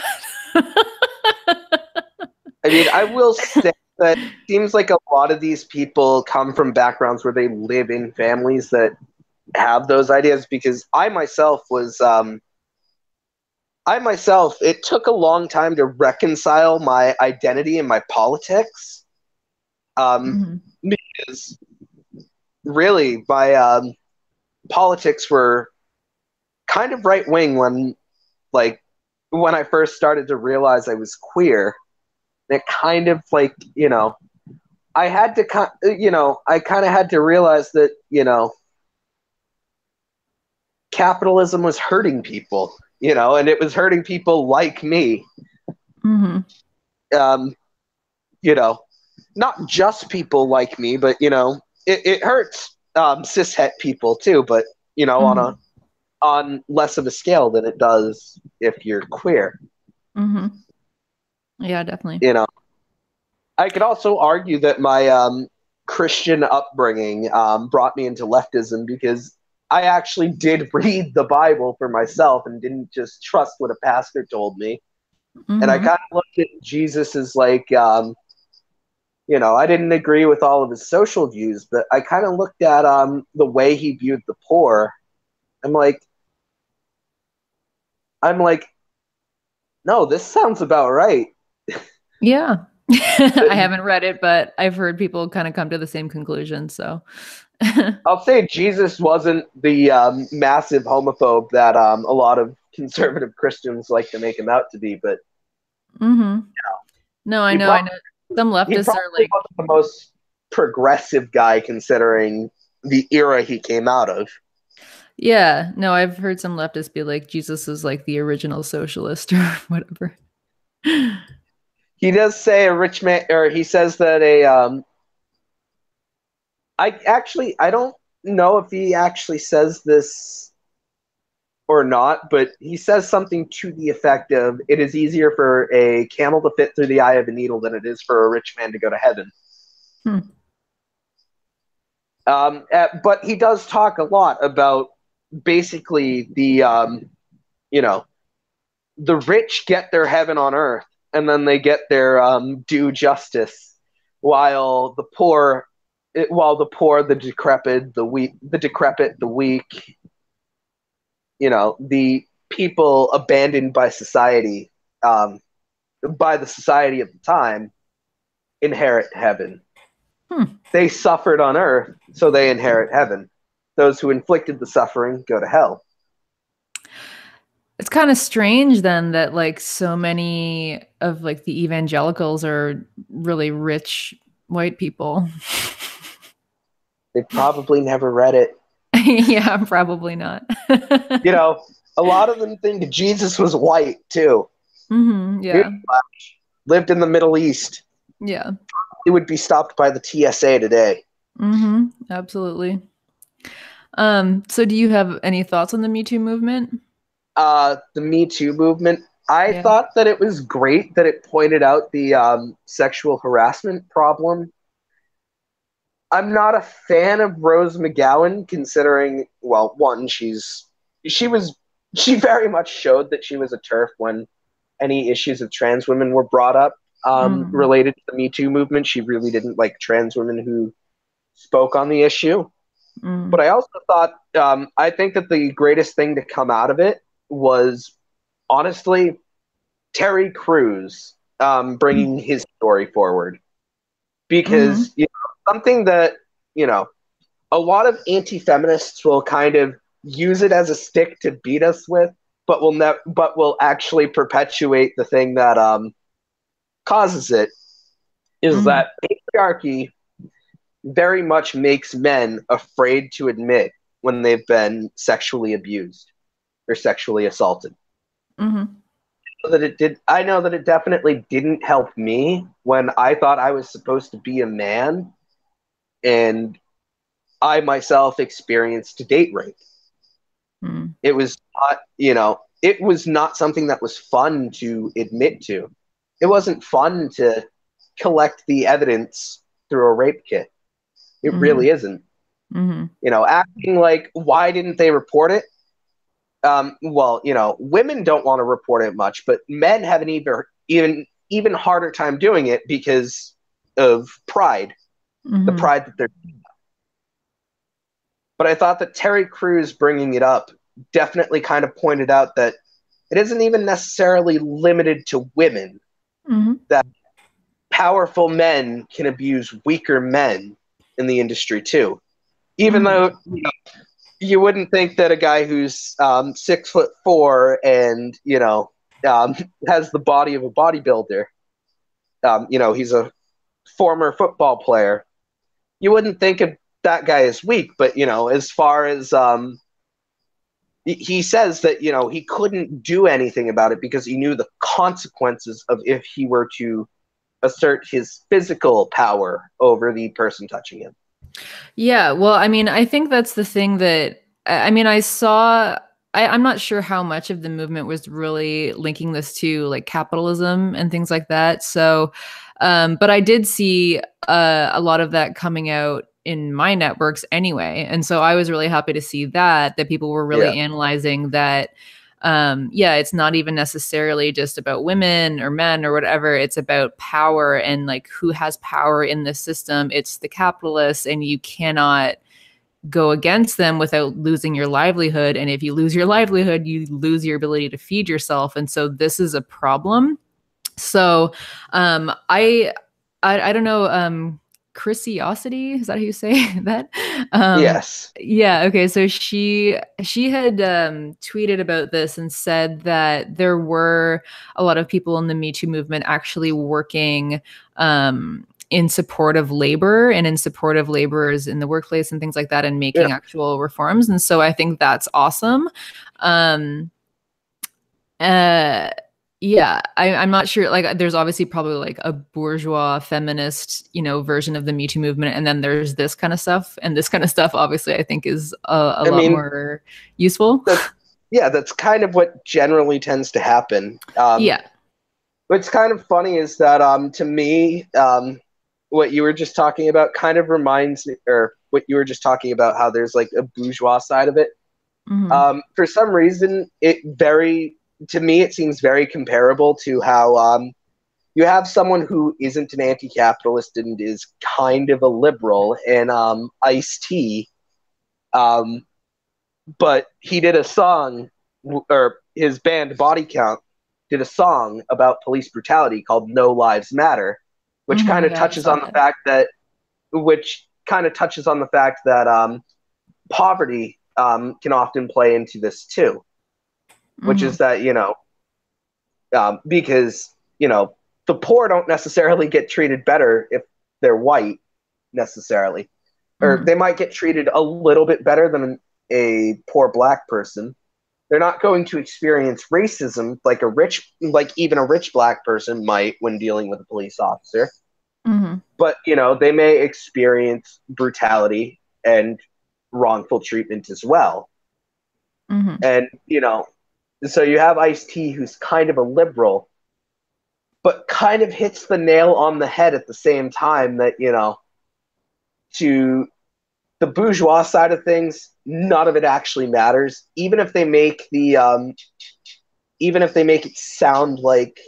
I mean, I will say that it seems like a lot of these people come from backgrounds where they live in families that have those ideas because it took a long time to reconcile my identity and my politics. Um, Hmm. because really, my politics were kind of right wing like, when I first started to realize I was queer. It kind of I had to, I kind of had to realize that, capitalism was hurting people, and it was hurting people like me. Hmm. Um, you know, Not just people like me, but it hurts cishet people too, but Hmm. on less of a scale than it does if you're queer. Hmm. Yeah, definitely. You know, I could also argue that my Christian upbringing brought me into leftism because I actually did read the Bible for myself and didn't just trust what a pastor told me. And I Hmm. kind of looked at Jesus as like, I didn't agree with all of his social views, but I kind of looked at the way he viewed the poor. I'm like, I'm like, no, this sounds about right. Yeah. I haven't read it, but I've heard people kind of come to the same conclusion. So, I'll say Jesus wasn't the massive homophobe that a lot of conservative Christians like to make him out to be, but hmm. No, I he know. probably I know. Some he leftists are probably like, wasn't the most progressive guy considering the era he came out of. yeah, no, I've heard some leftists be like, Jesus is like the original socialist or whatever. He does say a rich man, or he says that I don't know if he actually says this or not, but he says something to the effect of it is easier for a camel to fit through the eye of a needle than it is for a rich man to go to heaven. Hmm. But he does talk a lot about basically you know, the rich get their heaven on earth and then they get their due justice, while the decrepit, the weak, the people abandoned by the society of the time inherit heaven. They suffered on earth, so they inherit heaven. Those who inflicted the suffering go to hell. It's kind of strange then that like so many of like the evangelicals are really rich white people. They probably never read it. Yeah, probably not. You know, a lot of them think Jesus was white too. Yeah. Lived in the Middle East. Yeah. He would be stopped by the TSA today. Absolutely. So do you have any thoughts on the Me Too movement? The Me Too movement. I Yeah. thought that it was great that it pointed out the sexual harassment problem. I'm not a fan of Rose McGowan, considering, well, one, she was she very much showed that she was a TERF when any issues of trans women were brought up Mm, related to the Me Too movement. She really didn't like trans women who spoke on the issue. But mm, I also thought, I think that the greatest thing to come out of it was honestly Terry Crews bringing his story forward. mm, Because something that, you know, a lot of anti-feminists will kind of use it as a stick to beat us with, but will actually perpetuate the thing that causes it, is mm, that patriarchy very much makes men afraid to admit when they've been sexually abused or sexually assaulted. mm, So that it did I know that it definitely didn't help me when I thought I was supposed to be a man and I myself experienced date rape. mm, It was not, it was not something that was fun to admit to. It wasn't fun to collect the evidence through a rape kit. It mm, really isn't. mm, Acting like, why didn't they report it? Well, women don't want to report it much, but men have an even harder time doing it because of pride, the mm, pride that they're. But I thought that Terry Crews bringing it up definitely kind of pointed out that it isn't even necessarily limited to women. mm, That powerful men can abuse weaker men in the industry too. Even mm, though you wouldn't think that a guy who's 6'4" and um, has the body of a bodybuilder, he's a former football player. You wouldn't think of that guy as weak, but as far as he says that he couldn't do anything about it because he knew the consequences of if he were to assert his physical power over the person touching him. Yeah, well, I mean, I think that's the thing that I mean, I'm not sure how much of the movement was really linking this to like capitalism and things like that. So, but I did see a lot of that coming out in my networks anyway. And so I was really happy to see that people were Yeah. really analyzing that yeah, it's not even necessarily just about women or men or whatever. It's about power and like who has power in the system. It's the capitalists, and you cannot go against them without losing your livelihood. And if you lose your livelihood, you lose your ability to feed yourself. And so this is a problem. So I don't know, Chrisiosity, is that how you say that? Yes. Yeah, okay. So she had tweeted about this and said that there were a lot of people in the Me Too movement actually working in support of labor and in support of laborers in the workplace and things like that, and Yeah. making actual reforms. And so I think that's awesome. Um, uh, yeah, I'm not sure. Like, there's obviously probably like a bourgeois feminist, version of the Me Too movement, and then there's this kind of stuff, and this kind of stuff, obviously, I think is a I lot mean, more useful. that's kind of what generally tends to happen. Yeah. What's kind of funny is that to me, what you were just talking about kind of reminds me, or what you were just talking about, how there's like a bourgeois side of it. Hmm. For some reason, to me, it seems very comparable to how you have someone who isn't an anti-capitalist and is kind of a liberal, and Ice-T, um, but he did a song, or his band Body Count did a song about police brutality called No Lives Matter, which kind of Yeah, I touches saw on the that. fact that which kind of touches on the fact that poverty can often play into this too, which Mm-hmm. is that, because, the poor don't necessarily get treated better if they're white necessarily, or Mm-hmm. they might get treated a little bit better than a poor black person. They're not going to experience racism like even a rich black person might when dealing with a police officer. Mm-hmm. But, they may experience brutality and wrongful treatment as well. Mm-hmm. And, so you have Ice-T, who's kind of a liberal, but kind of hits the nail on the head at the same time that, to the bourgeois side of things, none of it actually matters. Even if they make it sound like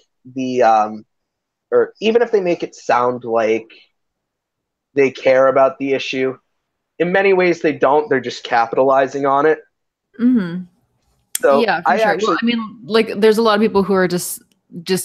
or even if they make it sound like they care about the issue, in many ways they don't. They're just capitalizing on it. Mm-hmm. So Yeah, for I sure. Well, actually, I mean, like, there's a lot of people who are just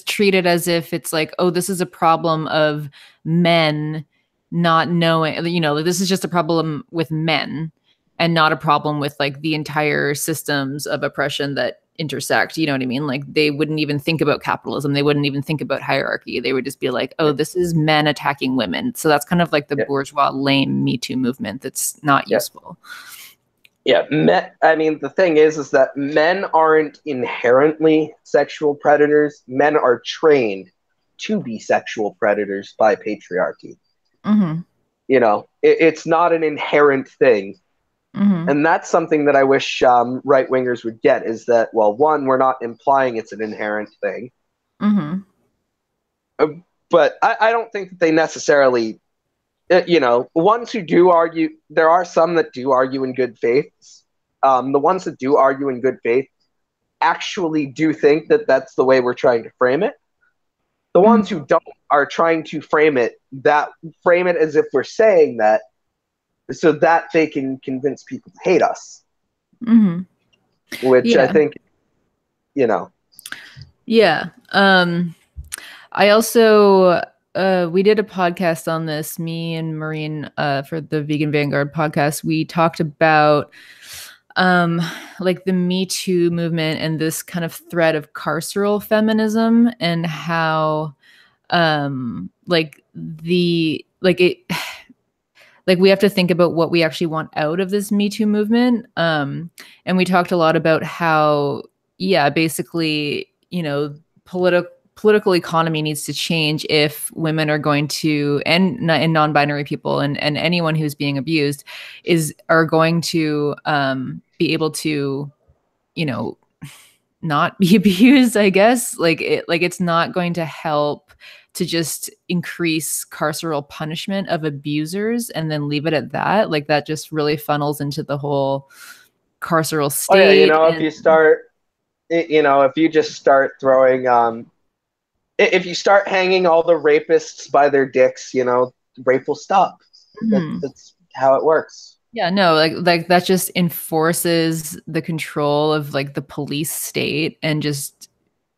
treat it as if it's like, oh, this is a problem of men not knowing, like, this is just a problem with men and not a problem with like the entire systems of oppression that intersect. You know what I mean? Like, they wouldn't even think about capitalism. They wouldn't even think about hierarchy. They would just be like, oh, yeah, this is men attacking women. So that's kind of like the yeah, bourgeois lame Me Too movement that's not yeah. useful. Yeah, I mean, the thing is that men aren't inherently sexual predators. Men are trained to be sexual predators by patriarchy. Mm-hmm. It's not an inherent thing. Mm-hmm. And that's something that I wish right wingers would get, is that, well, one, we're not implying it's an inherent thing. Mm-hmm. But I don't think that they necessarily, ones who do argue, there are some that do argue in good faith. The ones that do argue in good faith actually do think that that's the way we're trying to frame it. The ones who don't are trying to frame it as if we're saying that, so that they can convince people to hate us, Mm-hmm. which I Yeah. think, Yeah. I also we did a podcast on this, me and Maureen, for the Vegan Vanguard podcast. We talked about like the Me Too movement and this kind of thread of carceral feminism and how like it like we have to think about what we actually want out of this Me Too movement. And we talked a lot about how, yeah, basically, political economy needs to change if women are going to, and non-binary people and anyone who's being abused are going to be able to, not be abused, I guess. It's not going to help to just increase carceral punishment of abusers and then leave it at that. Like, that just really funnels into the whole carceral oh yeah, state. if you just start throwing, if you start hanging all the rapists by their dicks, rape will stop. That's how it works. Yeah, no, like that just enforces the control of like the police state and just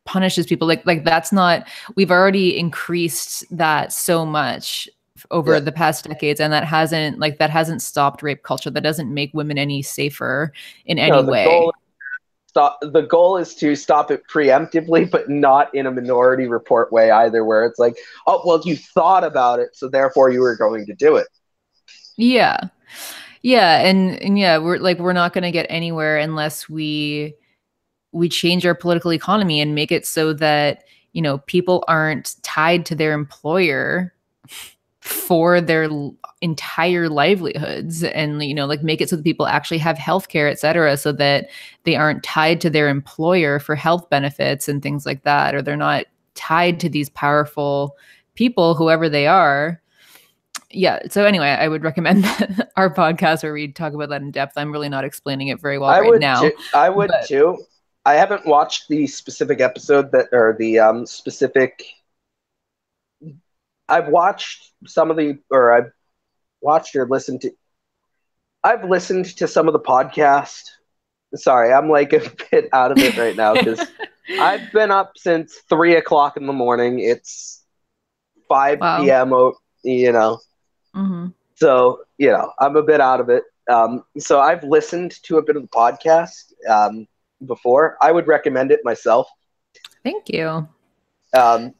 punishes people. Like that's not, we've already increased that so much over Yeah. the past decades, and that hasn't stopped rape culture. That doesn't make women any safer in any The way. goal is to stop it preemptively, but not in a Minority Report way either, where it's like, oh well, you thought about it, so therefore you were going to do it. Yeah. Yeah, and yeah, we're not going to get anywhere unless we change our political economy and make it so that, people aren't tied to their employer for their entire livelihoods, and, like, make it so that people actually have healthcare, et cetera, so that they aren't tied to their employer for health benefits and things like that, or they're not tied to these powerful people, whoever they are. Yeah. So anyway, I would recommend our podcast where we talk about that in depth. I'm really not explaining it very well right now. I would too. I haven't watched the specific episode specific. I've watched I've watched or listened to. I've listened to some of the podcast. Sorry, I'm like a bit out of it right now because I've been up since 3 o'clock in the morning. It's 5 p.m. Mm-hmm. So, I'm a bit out of it. So I've listened to a bit of the podcast before. I would recommend it myself. Thank you. Um,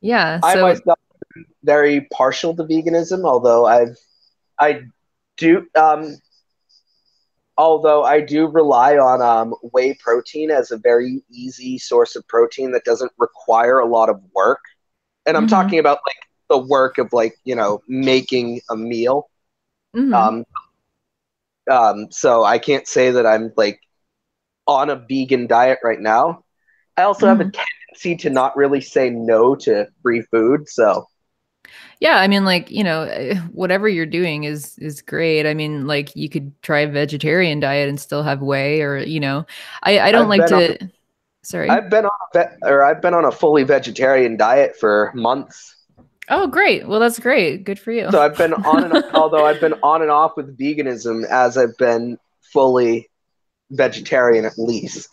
Yeah. I So myself am very partial to veganism, I do I do rely on whey protein as a very easy source of protein that doesn't require a lot of work. And I'm mhm, talking about like the work of like, making a meal. mhm, Um, so I can't say that I'm like on a vegan diet right now. I also have a mhm. tendency to not really say no to free food. So Yeah, I mean, like, whatever you're doing is great. I mean, like, you could try a vegetarian diet and still have whey, or I don't I've like been on to. Sorry. I've been on a fully vegetarian diet for months. Oh, great. Well, that's great. Good for you. So I've been although I've been on and off with veganism as I've been fully vegetarian at least.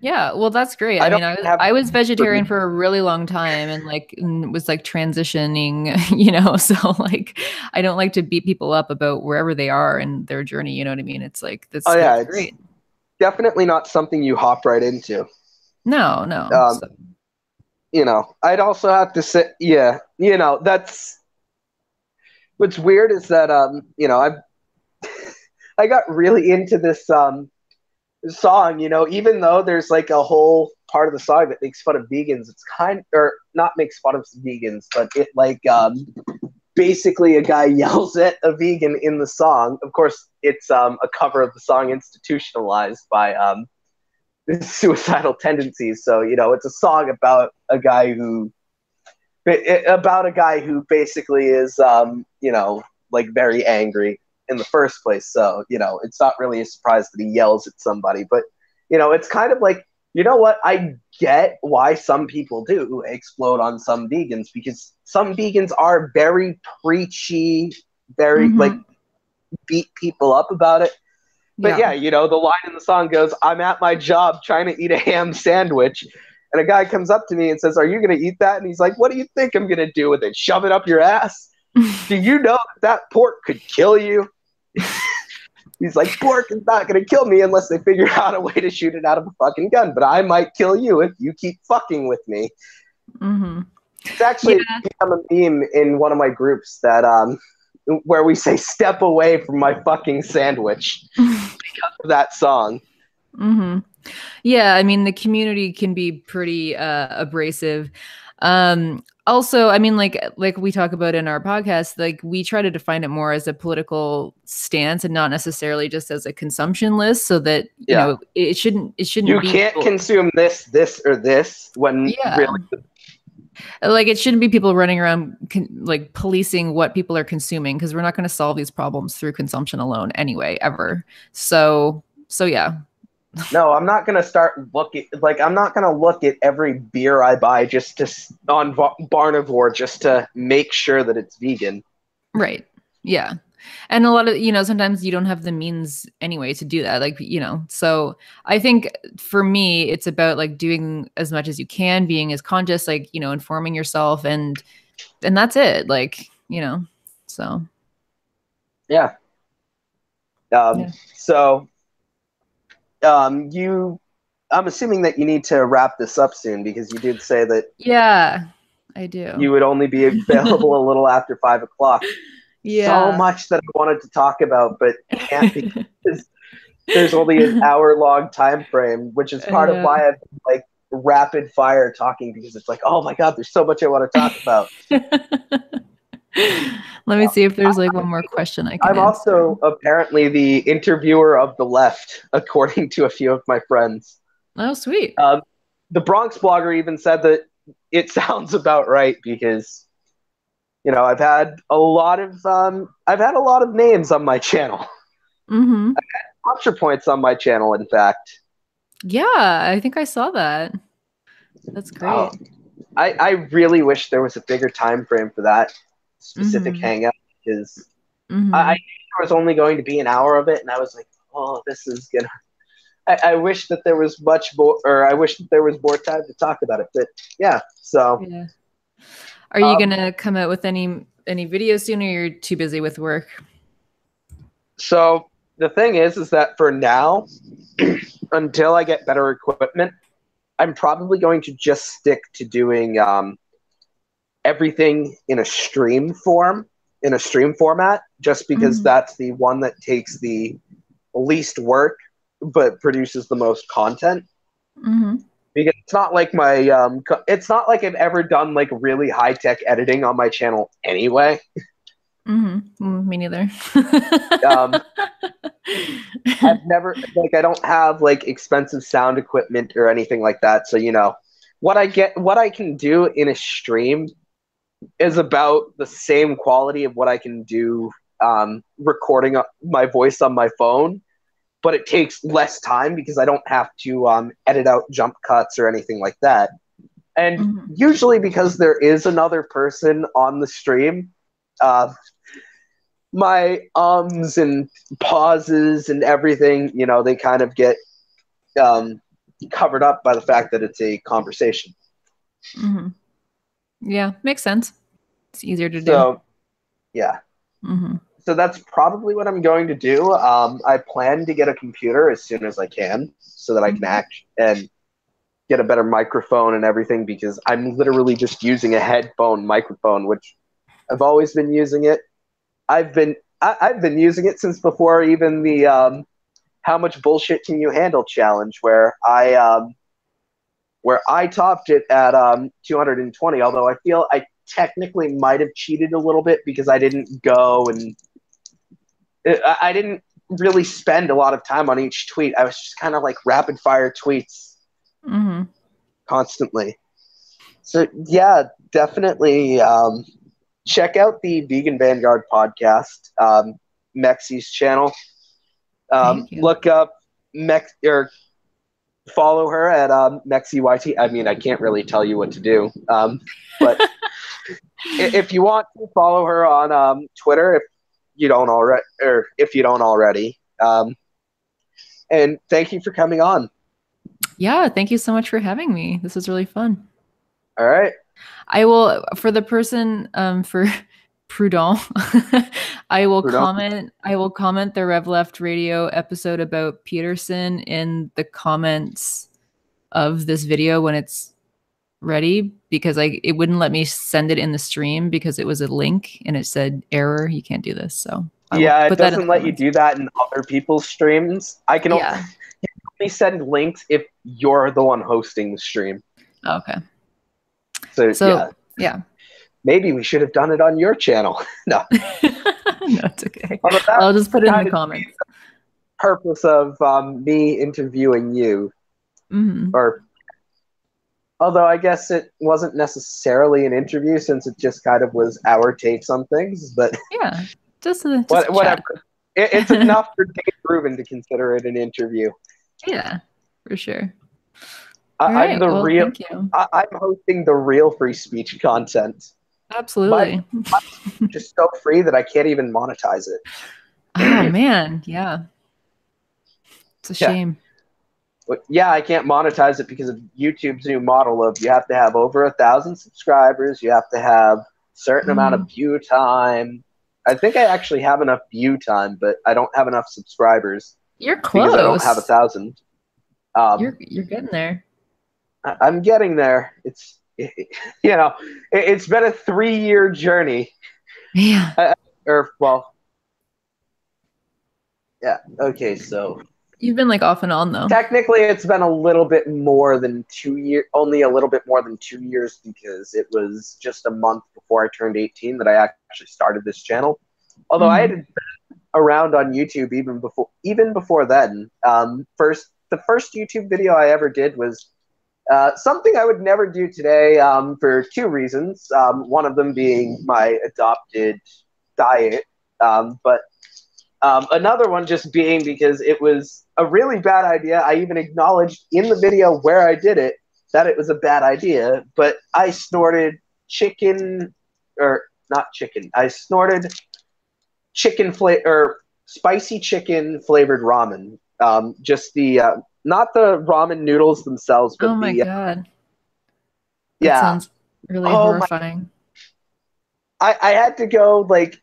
Yeah, well, that's great. I I don't mean, I was have I was vegetarian for a really long time and was like transitioning, so like I don't like to beat people up about wherever they are in their journey, you know what I mean? It's like oh yeah, that's it's great. definitely not something you hop right into. No, no. Um, So, I'd also have to say, yeah, that's what's weird is that I got really into this song, even though there's like a whole part of the song that makes fun of vegans, it's or not makes fun of vegans, but it like basically a guy yells at a vegan in the song. Of course, it's a cover of the song Institutionalized by Suicidal Tendencies. So, it's a song about a guy who basically is like very angry in the first place. So, it's not really a surprise that he yells at somebody, but it's kind of like, what? I get why some people do explode on some vegans, because some vegans are very preachy, very like mhm. beat people up about it. But Yeah. yeah, the line in the song goes, "I'm at my job trying to eat a ham sandwich." And a guy comes up to me and says, "Are you going to eat that?" And he's like, "What do you think I'm going to do with it? Shove it up your ass? Do you know that pork could kill you?" He's like, "Pork is not going to kill me unless they figure out a way to shoot it out of a fucking gun. But I might kill you if you keep fucking with me." Mhm. It's actually Yeah. become a meme in one of my groups that where we say, "Step away from my fucking sandwich," that song. Mhm. Yeah, I mean the community can be pretty abrasive. Also, I mean like we talk about in our podcast, like we try to define it more as a political stance and not necessarily just as a consumption list so that, Yeah. it shouldn't You be can't people. consume this, or this when really. Yeah. Like it shouldn't be people running around like policing what people are consuming because we're not going to solve these problems through consumption alone anyway, ever. So yeah. No, I'm not gonna start looking like I'm not gonna look at every beer I buy just to on Barnivore just to make sure that it's vegan. Right. Yeah. And a lot of, sometimes you don't have the means anyway to do that. Like, so I think for me, it's about like doing as much as you can, being as conscious, like, informing yourself and that's it. Like, so Yeah. yeah. So you, I'm assuming that you need to wrap this up soon because you did say that Yeah, I do. you would only be available a little after 5 o'clock. So Yeah. much that I wanted to talk about, but can't because there's only an hour long time frame, which is part of Yeah. why I've been, like rapid fire talking, because it's like, oh my god, there's so much I want to talk about. Let me see if there's like one more question I can I'm answer. also apparently the interviewer of the left, according to a few of my friends. Oh, sweet. Um, the Bronx blogger even said that it sounds about right because I've had a lot of names on my channel, Mm-hmm. culture points on my channel. In fact, Yeah, I think I saw that. That's oh, great. I really wish there was a bigger time frame for that specific Mm-hmm. hangout, because I Mm-hmm. knew there was only going to be an hour of it, and I was like, oh, this is gonna. I wish that there was much more, or I wish that there was more time to talk about it. But yeah, so Yeah. Are you um, gonna come out with any videos soon, or you're too busy with work? So the thing is that for now, until I get better equipment, I'm probably going to just stick to doing everything in a stream format, just because that's the one that takes the least work but produces the most content. Because it's not like it's not like I've ever done like really high tech editing on my channel anyway. Me neither. I've never I don't have like expensive sound equipment or anything like that. So what I can do in a stream is about the same quality of what I can do recording my voice on my phone, but it takes less time because I don't have to edit out jump cuts or anything like that. And usually because there is another person on the stream, my ums and pauses and everything, they kind of get covered up by the fact that it's a conversation. Yeah, makes sense. It's easier to do. So, yeah. So that's probably what I'm going to do. I plan to get a computer as soon as I can so that I can act and get a better microphone and everything, because I'm literally just using a headphone microphone, which I've always been using it. I've been using it since before even the how much bullshit can you handle challenge, where I topped it at 220. Although I feel I technically might have cheated a little bit because I didn't go and I didn't really spend a lot of time on each tweet. I was just kind of like rapid fire tweets constantly. So yeah, definitely check out the Vegan Vanguard podcast, Mexie's channel. Look up or follow her at Mexie YT. I mean, I can't really tell you what to do, but if you want to follow her on Twitter, if you don't already, and thank you for coming on. Yeah, thank you so much for having me. This was really fun. All right. I will, for the person, for Prudent, I will comment the Rev Left Radio episode about Peterson in the comments of this video when it's ready, because it wouldn't let me send it in the stream because it was a link and it said error, you can't do this. So it doesn't let you do that in other people's streams. I can only send links if you're the one hosting the stream. Okay. So yeah. Maybe we should have done it on your channel. No. No, it's okay. I'll just put it in the comments. The purpose of me interviewing you. Or although I guess it wasn't necessarily an interview, since it just kind of was our takes on things, but yeah, just whatever. It's enough for Dave Rubin to consider it an interview. Yeah, for sure. I'm hosting the real free speech content. Absolutely. I'm just so free that I can't even monetize it. Oh man, yeah. It's a shame. But yeah, I can't monetize it because of YouTube's new model of you have to have over 1,000 subscribers, you have to have a certain amount of view time. I think I actually have enough view time, but I don't have enough subscribers. You're close. Because I don't have 1,000. You're getting there. I'm getting there. It's been a 3-year journey. Yeah. Okay, so you've been like off and on though. Technically, it's been a little bit more than 2 years. Only a little bit more than 2 years, because it was just a month before I turned 18 that I actually started this channel. Although I had been around on YouTube even before then. The first YouTube video I ever did was something I would never do today, for 2 reasons. One of them being my adopted diet, but another one just being because it was a really bad idea. I even acknowledged in the video where I did it that it was a bad idea, but I snorted I snorted spicy chicken flavored ramen. Just the not the ramen noodles themselves, but oh my god, that sounds really horrifying. I had to go like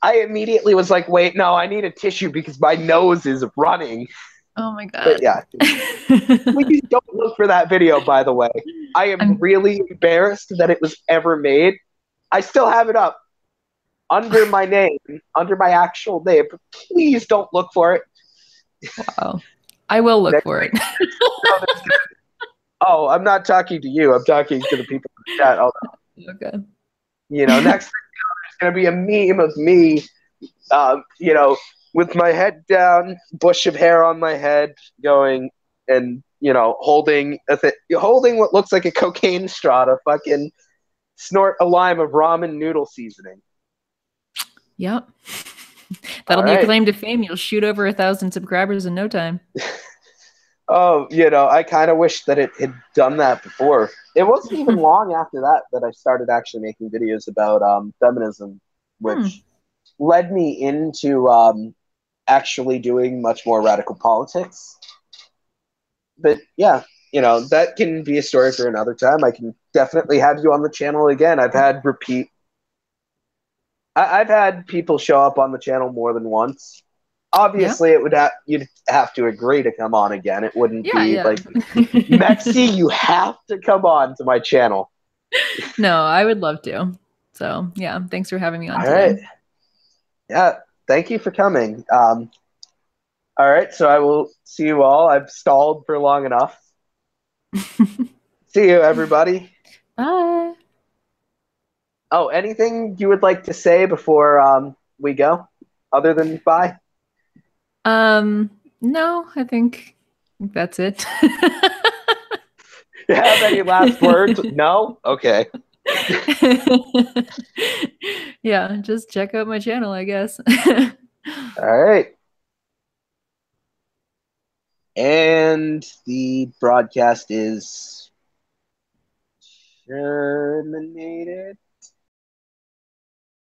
I immediately was like, wait, no, I need a tissue because my nose is running. Oh my But god. yeah, please don't look for that video, by the way. I am I'm really embarrassed that it was ever made. I still have it up under my name, under my actual name. But please don't look for it. wow. I will look Next for thing it. you know, oh, I'm not talking to you. I'm talking to the people in the chat. Oh, Okay. next thing there's going to be a meme of me, with my head down, bush of hair on my head, going and holding what looks like a cocaine straw to fucking snort a lime of ramen noodle seasoning. Yep. All That'll be your right. claim to fame. You'll shoot over 1,000 subscribers in no time. Oh, I kind of wish that it had done that before. It wasn't even long after that I started actually making videos about feminism, Hmm. which led me into actually doing much more radical politics. But yeah, that can be a story for another time. I can definitely have you on the channel again. I've had people show up on the channel more than once. Yeah. Obviously, you'd have to agree to come on again. It wouldn't Yeah, be yeah. like, Mexie, you have to come on to my channel. No, I would love to. So, yeah, thanks for having me on All today. right. Yeah. Thank you for coming. All right. So I will see you all. I've stalled for long enough. See you, everybody. Bye. Oh, anything you would like to say before we go, other than bye? No, I think that's it. You have any last words? No? Okay. Yeah, just check out my channel, I guess. All right. And the broadcast is terminated.